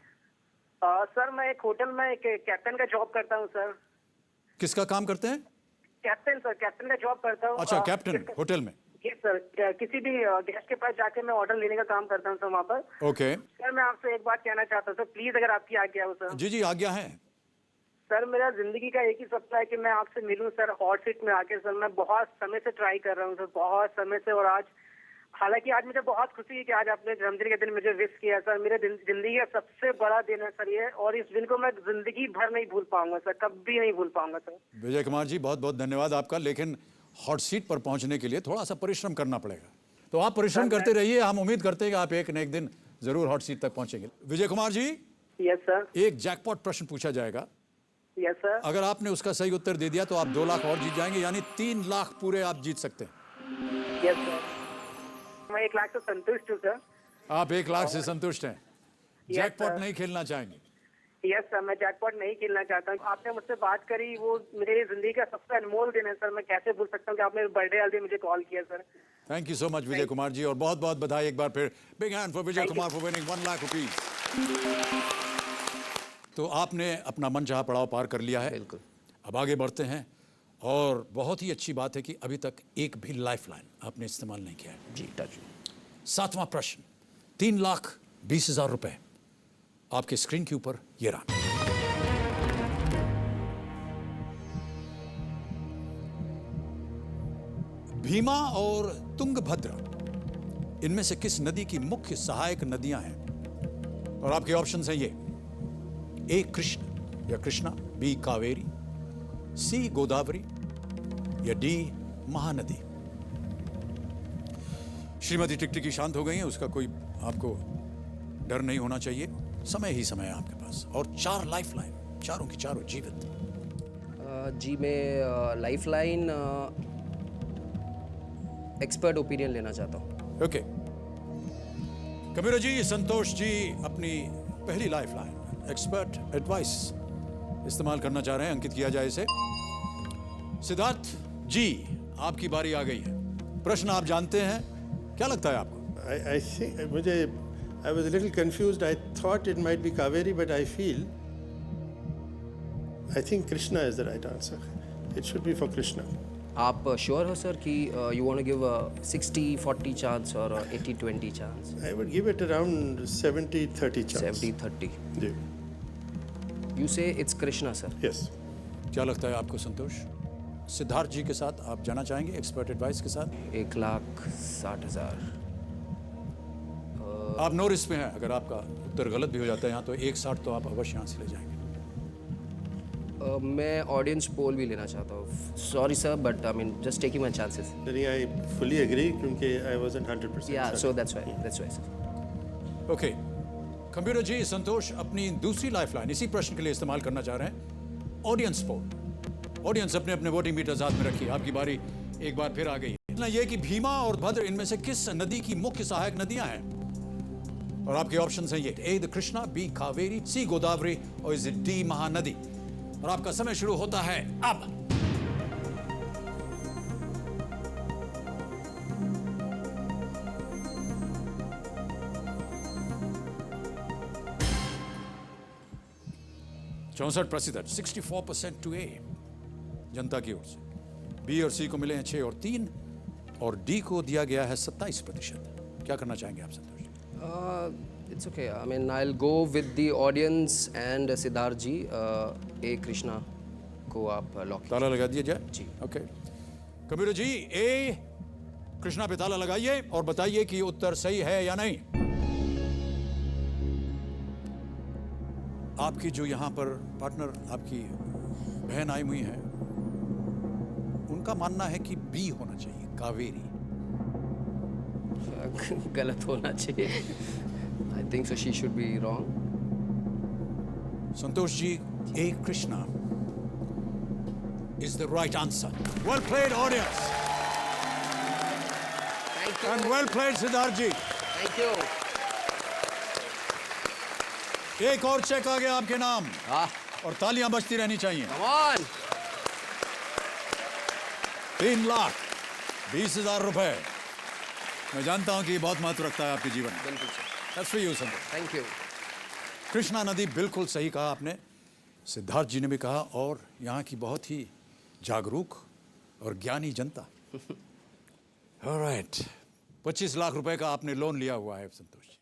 सर मैं एक होटल में एक कैप्टन का जॉब करता हूँ सर। किसका काम करते हैं? कैप्टन सर, कैप्टन का जॉब करता हूँ। अच्छा, कैप्टन होटल में। यस सर, किसी भी गेस्ट के पास जाके मैं ऑर्डर लेने का काम करता हूँ सर वहाँ पर। ओके सर मैं आपसे एक बात कहना चाहता हूँ सर, प्लीज अगर आपकी आज्ञा हो सर। जी जी, आज्ञा है। सर मेरा जिंदगी का एक ही सपना है कि मैं आपसे मिलूं सर, हॉट सीट में आके। सर मैं बहुत समय से ट्राई कर रहा हूँ सर, बहुत समय से। और आज हालांकि आज मुझे बहुत खुशी है कि आज आपने जन्मदिन के दिन मुझे विश किया सर। मेरे जिंदगी का सबसे बड़ा दिन है सर ये, और इस दिन को मैं जिंदगी भर नहीं भूल पाऊंगा सर, कभी नहीं भूल पाऊंगा सर। विजय कुमार जी, बहुत बहुत धन्यवाद आपका। लेकिन हॉट सीट पर पहुंचने के लिए थोड़ा सा परिश्रम करना पड़ेगा, तो आप परिश्रम करते रहिए। हम उम्मीद करते हैं कि आप एक न एक दिन जरूर हॉट सीट तक पहुंचेंगे। विजय कुमार जी। Yes sir. एक जैकपॉट प्रश्न पूछा जाएगा। Yes sir. अगर आपने उसका सही उत्तर दे दिया तो आप 2,00,000 और जीत जाएंगे, यानी 3,00,000 पूरे आप जीत सकते हैं। Yes sir. मैं 1,00,000 से संतुष्ट हूँ सर। आप 1,00,000 से संतुष्ट हैं? जैकपॉट नहीं खेलना चाहेंगे? यस सर, मैं जैकपॉट नहीं खेलना चाहता हूँ। आपने मुझसे बात करी, वो मेरे लिए जिंदगी का सबसे अनमोल दिन है सर। मैं कैसे भूल सकता हूँ कि आपने बर्थडे वाले दिन मुझे कॉल किया sir. Thank you so much Vijay Kumar ji, और बहुत बहुत बधाई एक बार फिर। Big hand for Vijay Kumar for winning 1 lakh rupees. तो आपने अपना मनचाहा पड़ाव पार कर लिया है। बिल्कुल। अब आगे बढ़ते हैं, और बहुत ही अच्छी बात है कि अभी तक एक भी लाइफलाइन आपने इस्तेमाल नहीं किया है। जी टच। 7वां प्रश्न, 3,20,000 रुपए आपके स्क्रीन के ऊपर ये रहा। भीमा और तुंगभद्रा, इनमें से किस नदी की मुख्य सहायक नदियां हैं? और आपके ऑप्शंस हैं ये: ए कृष्ण या कृष्णा, बी कावेरी, सी गोदावरी या डी महानदी। श्रीमती टिकटिकी शांत हो गई हैं, उसका कोई आपको डर नहीं होना चाहिए। समय ही समय है आपके पास, और 4 लाइफलाइन, चारों की चारों जीवित। जी मैं लाइफलाइन एक्सपर्ट ओपिनियन लेना चाहता हूँ। ओके कबीर जी, संतोष जी अपनी पहली लाइफलाइन एक्सपर्ट एडवाइस इस्तेमाल करना चाह रहे हैं। अंकित किया जाए इसे। सिद्धार्थ जी, आपकी बारी आ गई है। प्रश्न आप जानते हैं, क्या लगता है आपको? I think I was a little confused. I thought it might be Kaveri, but I think Krishna is the right answer. It should be for Krishna. आप श्योर हो सर कि you want to give 60-40 chance और 80-20 chance? I would give it around 70-30 chance. 70-30। जी। You say it's Krishna sir? Yes. क्या लगता है आपको संतोष? सिद्धार्थ जी के साथ आप जाना चाहेंगे एक्सपर्ट एडवाइस के साथ? 1,60,000। आप नो रिस्क में हैं। अगर आपका उत्तर गलत भी हो जाता है यहाँ, तो 1,60 तो आप अवश्य यहाँ से ले जाएंगे। मैं ऑडियंस पोल भी लेना चाहता हूँ। Sorry sir, but I mean just taking my chances. I fully agree क्योंकि I wasn't 100% Yeah, certain. so that's why sir. Okay computer जी, संतोष अपनी दूसरी लाइफलाइन इसी प्रश्न के लिए इस्तेमाल करना चाह रहे हैं, ऑडियंस पोल। ऑडियंस अपने अपने वोटिंग मीटर्स हाथ में रखिए, आपकी बारी एक बार फिर आ गई है। इतना यह कि भीमा और भद्र, इनमें से किस नदी की मुख्य सहायक नदियां हैं? और आपके ऑप्शंस हैं ये: ए द कृष्णा, बी कावेरी, सी गोदावरी और इज इट डी महानदी। और आपका समय शुरू होता है अब। चौसठ प्रतिशत 64% टू ए जनता की ओर से। बी और सी को मिले हैं 6 और 3, और डी को दिया गया है 27%। क्या करना चाहेंगे आप संतोष? It's okay. I mean, I'll go with the audience and Siddharth ji. A Krishna को आप लॉक ताला लगा दिया जाए जी। Okay Kabir ji, A Krishna पे ताला लगाइए और बताइए कि उत्तर सही है या नहीं। आपकी जो यहाँ पर पार्टनर, आपकी बहन आई हुई है, उनका मानना है कि बी होना चाहिए, कावेरी। गलत होना चाहिए। I think so she should be wrong. Santosh ji, A Krishna is the right answer. Well played audience. Thank you. And well played Siddharth ji. Thank you. एक और चेक आ गया आपके नाम, और तालियां बजती रहनी चाहिए। Come on. 3,20,000 रुपए। मैं जानता हूं कि ये बहुत महत्व रखता है आपके जीवन में। बिल्कुल sir. That's for you, Santosh. Thank you. Krishna नदी, बिल्कुल सही कहा आपने। सिद्धार्थ जी ने भी कहा, और यहाँ की बहुत ही जागरूक और ज्ञानी जनता। ऑलराइट, 25 लाख रुपए का आपने लोन लिया हुआ है संतोष जी,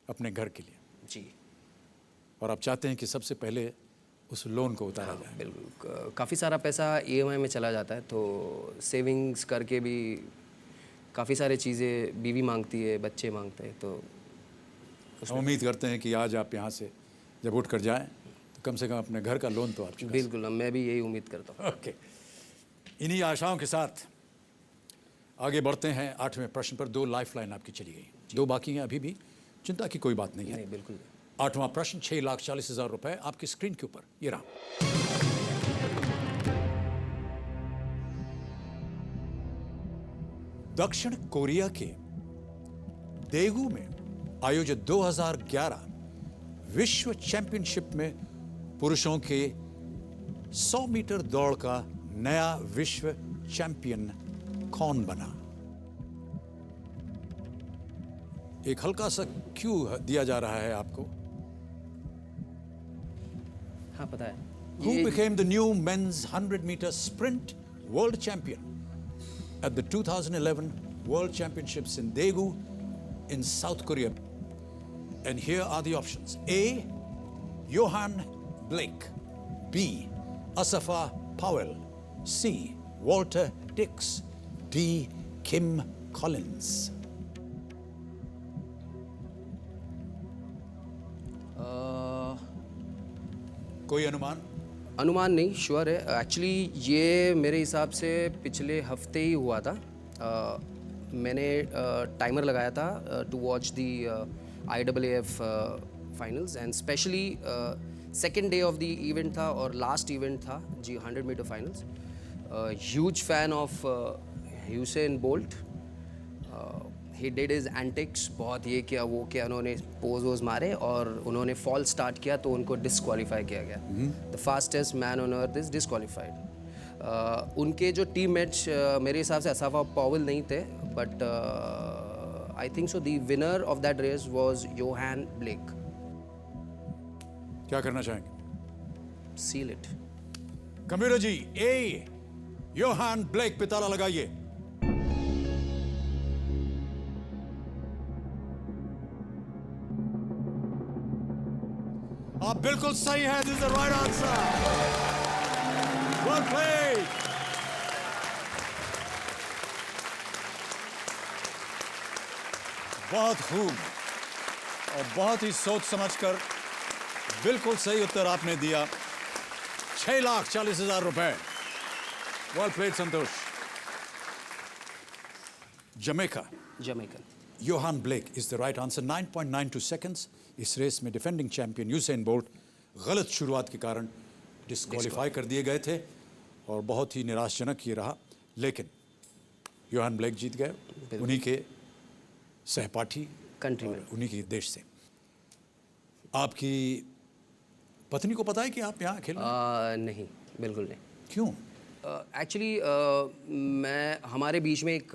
अपने घर के लिए जी। और आप चाहते हैं कि सबसे पहले उस लोन को उतारा जाए। बिल्कुल। काफ़ी सारा पैसा EMI में चला जाता है, तो सेविंग्स करके भी काफ़ी सारी चीज़ें बीवी मांगती है, बच्चे मांगते हैं, तो हम उम्मीद करते हैं कि आज आप यहाँ से जब उठ कर जाएं तो कम से कम अपने घर का लोन तो आप चुका बिल्कुल, मैं भी यही उम्मीद करता हूँ। ओके, इन्हीं आशाओं के साथ आगे बढ़ते हैं 8वें प्रश्न पर। 2 लाइफलाइन आपकी चली गई, 2 बाकी हैं अभी भी। चिंता की कोई बात नहीं है। नहीं, बिल्कुल। 8वां प्रश्न, 6,40,000 रुपए आपकी स्क्रीन के ऊपर ये रहा। दक्षिण कोरिया के देगू में आयोजित 2011 विश्व चैंपियनशिप में पुरुषों के 100 मीटर दौड़ का नया विश्व चैंपियन कौन बना? एक हल्का सा क्यू दिया जा रहा है आपको। हाँ पता है। Who became the new men's 100 meter sprint world champion at the 2011 World Championships in Daegu in South Korea? And here are the options. A. Johan Blake. B. Asafa Powell. C. Walter Dix. D. Kim Collins. कोई अनुमान? अनुमान नहीं, sure है। Actually ये मेरे हिसाब से पिछले हफ्ते ही हुआ था। मैंने टाइमर लगाया था to watch the IAAF finals and specially second day of the event था और लास्ट इवेंट था जी 100 meter finals. Huge fan of Usain Bolt. He did his antics, बहुत ये किया वो किया, उन्होंने पोज वोज मारे और उन्होंने फॉल स्टार्ट किया तो उनको डिस्क्वालीफाई किया गया। The fastest man on earth is disqualified. उनके जो टीम मेट्स मेरे हिसाब से असाफा पॉवेल नहीं थे, but I think so the winner of that race was Yohan Blake. क्या करना चाहेंगे? Seal it. Computer ji, A Yohan Blake पे ताला लगाइए। आप बिल्कुल सही है। This is the right answer. Well played. बहुत खूब और बहुत ही सोच समझकर बिल्कुल सही उत्तर आपने दिया। 6,40,000 रुपए। Well played Santosh. Jamaica. Yohan Blake is the right answer. 9.92 seconds. इस रेस में डिफेंडिंग चैंपियन यूसेन बोल्ट गलत शुरुआत के कारण डिस्क्वालीफाई कर दिए गए थे और बहुत ही निराशजनक ये रहा, लेकिन योहान ब्लेक जीत गए, उन्हीं के सहपाठी, कंट्रीमैन, उन्हीं के देश से। आपकी पत्नी को पता है कि आप यहाँ खेल रहे हैं? नहीं, बिल्कुल नहीं। क्यों? एक्चुअली मैं हमारे बीच में एक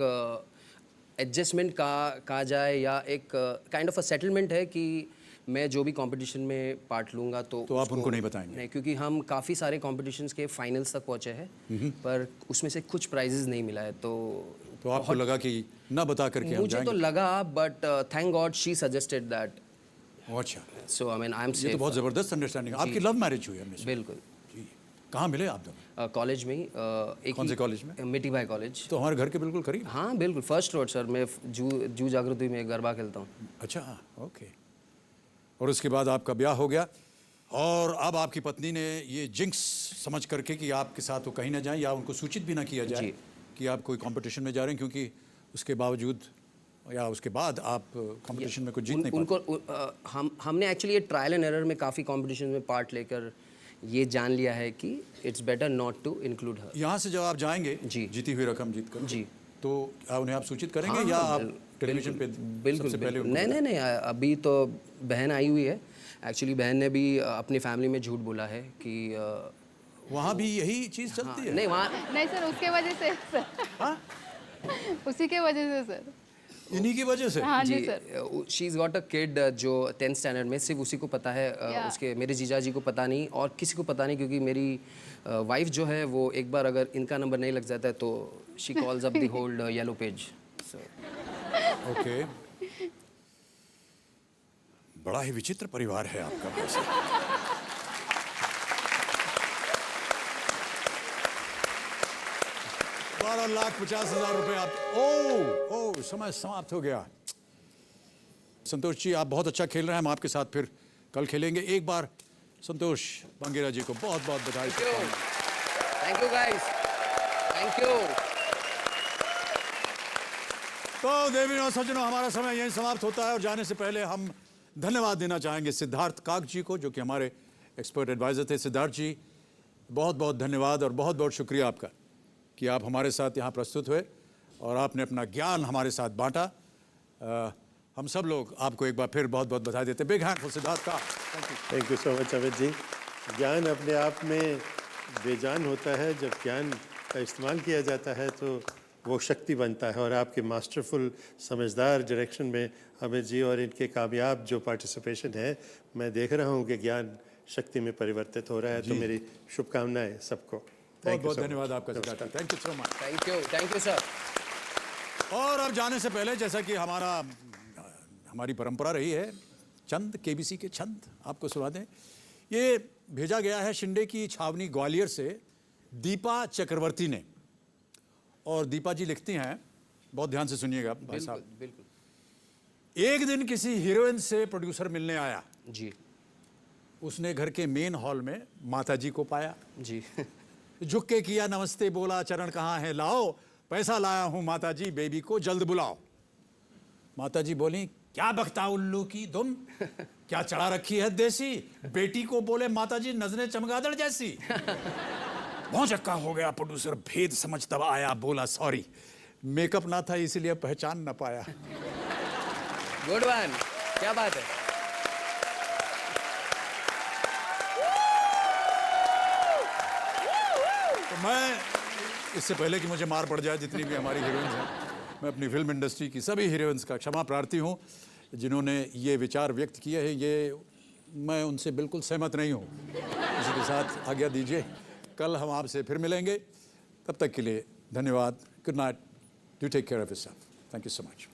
एडजस्टमेंट कहा जाए या एक काइंड ऑफ अ सेटलमेंट है कि मैं जो भी कंपटीशन में पार्ट लूँगा तो आप उनको नहीं बताएंगे? नहीं, क्योंकि हम काफ़ी सारे कॉम्पिटिशन्स के फाइनल्स तक पहुँचे हैं पर उसमें से कुछ प्राइजेस नहीं मिला है। तो आपको लगा कि ना बता करके हम मुझे जाएंगे? तो लगा, but thank god she suggested that. अच्छा, so I mean I am safe. ये तो बहुत ज़बरदस्त अंडरस्टैंडिंग। आपकी लव मैरिज हुई हमने? बिल्कुल जी। कहाँ मिले आप दोनों? कॉलेज में ही। एक कौन से कॉलेज में? मिट्टी भाई कॉलेज। तो हमारे घर के बिल्कुल करीब? हाँ बिल्कुल, फर्स्ट रोड सर। मैं जू जागृति में गरबा खेलता हूँ। अच्छा, ओके। और उसके बाद आपका ब्याह हो गया और अब आपकी पत्नी ने ये जिंक्स समझ करके कि आपके साथ वो कहीं ना जाएं या उनको सूचित भी ना किया जाए कि आप कोई कंपटीशन में जा रहे हैं, क्योंकि उसके बावजूद या उसके बाद आप कंपटीशन में कुछ जीत नहीं पाते। उनको हमने एक्चुअली ये ट्रायल एंड एरर में काफ़ी कंपटीशन में पार्ट लेकर ये जान लिया है कि it's better not to include her. यहाँ से जब आप जाएंगे जी, जीती हुई रकम जीत कर जी, तो उन्हें आप सूचित करेंगे या आप टेलीविजन पे सबसे पहले उनको? नहीं, अभी तो बहन आई हुई है। एक्चुअली बहन ने भी अपनी फैमिली में झूठ बोला है कि वहाँ भी यही चीज़ चलती है? नहीं, वहाँ नहीं सर, उसके वजह से सर। हाँ? उसी के वजह से सर। इन्हीं की वजह से? हाँ जी sir. She is got a kid जो 10th स्टैंडर्ड में, सिर्फ उसी को पता है। उसके मेरे जीजा जी को पता नहीं और किसी को पता नहीं, क्योंकि मेरी वाइफ जो है वो एक बार अगर इनका नंबर नहीं लग जाता है तो she calls up the hold yellow page. Okay. बड़ा ही विचित्र परिवार है आपका वैसे। 12,50,000 रुपए आप। ओ समय समाप्त हो गया। संतोष जी, आप बहुत अच्छा खेल रहे हैं। हम आपके साथ फिर कल खेलेंगे। एक बार संतोष बंगेरा जी को बहुत बहुत बधाई। Thank you guys, thank you. तो देवियों और सज्जनों, हमारा समय यहीं समाप्त होता है और जाने से पहले हम धन्यवाद देना चाहेंगे सिद्धार्थ काक जी को, जो कि हमारे एक्सपर्ट एडवाइज़र थे। सिद्धार्थ जी, बहुत बहुत धन्यवाद और बहुत बहुत शुक्रिया आपका कि आप हमारे साथ यहाँ प्रस्तुत हुए और आपने अपना ज्ञान हमारे साथ बांटा। हम सब लोग आपको एक बार फिर बहुत बहुत बधाई देते हैं। बिग हैंड फॉर सिद्धार्थ का। Thank you so much Amit ji. ज्ञान अपने आप में बेजान होता है, जब ज्ञान का इस्तेमाल किया जाता है तो वो शक्ति बनता है। और आपके मास्टरफुल समझदार डायरेक्शन में अमित जी और इनके कामयाब जो पार्टिसिपेशन है, मैं देख रहा हूँ कि ज्ञान शक्ति में परिवर्तित हो रहा है। तो मेरी शुभकामनाएं सबको। बहुत बहुत धन्यवाद आपका Siddharth. Thank you so much. Thank you sir. और अब जाने से पहले, जैसा कि हमारी परंपरा रही है, चंद केबीसी के छंद आपको सुना दें। ये भेजा गया है शिंदे की छावनी ग्वालियर से दीपा चक्रवर्ती ने। और दीपा जी लिखती हैं, बहुत ध्यान से सुनिएगा भाई साहब। बिल्कुल। एक दिन किसी हीरोइन से प्रोड्यूसर मिलने आया जी। उसने घर के मेन हॉल में माताजी को पाया जी। झुक के किया नमस्ते, बोला चरण कहाँ है, लाओ पैसा लाया हूं माताजी, बेबी को जल्द बुलाओ। माताजी बोली, क्या बकता उल्लू की तुम, क्या चढ़ा रखी है देसी। बेटी को बोले माताजी नजरें चमगादड़ जैसी। भौचक्का हो गया प्रोड्यूसर, भेद समझ तब आया, बोला सॉरी मेकअप ना था इसलिए पहचान ना पाया। गुड वन, क्या बात है। तो मैं इससे पहले कि मुझे मार पड़ जाए, जितनी भी हमारी हीरोइंस हैं, मैं अपनी फिल्म इंडस्ट्री की सभी हीरोइंस का क्षमा प्रार्थी हूँ जिन्होंने ये विचार व्यक्त किए हैं। ये मैं उनसे बिल्कुल सहमत नहीं हूँ। इसी के साथ आज्ञा दीजिए, कल हम आपसे फिर मिलेंगे। तब तक के लिए धन्यवाद। Good night. Do take care of yourself. Thank you so much.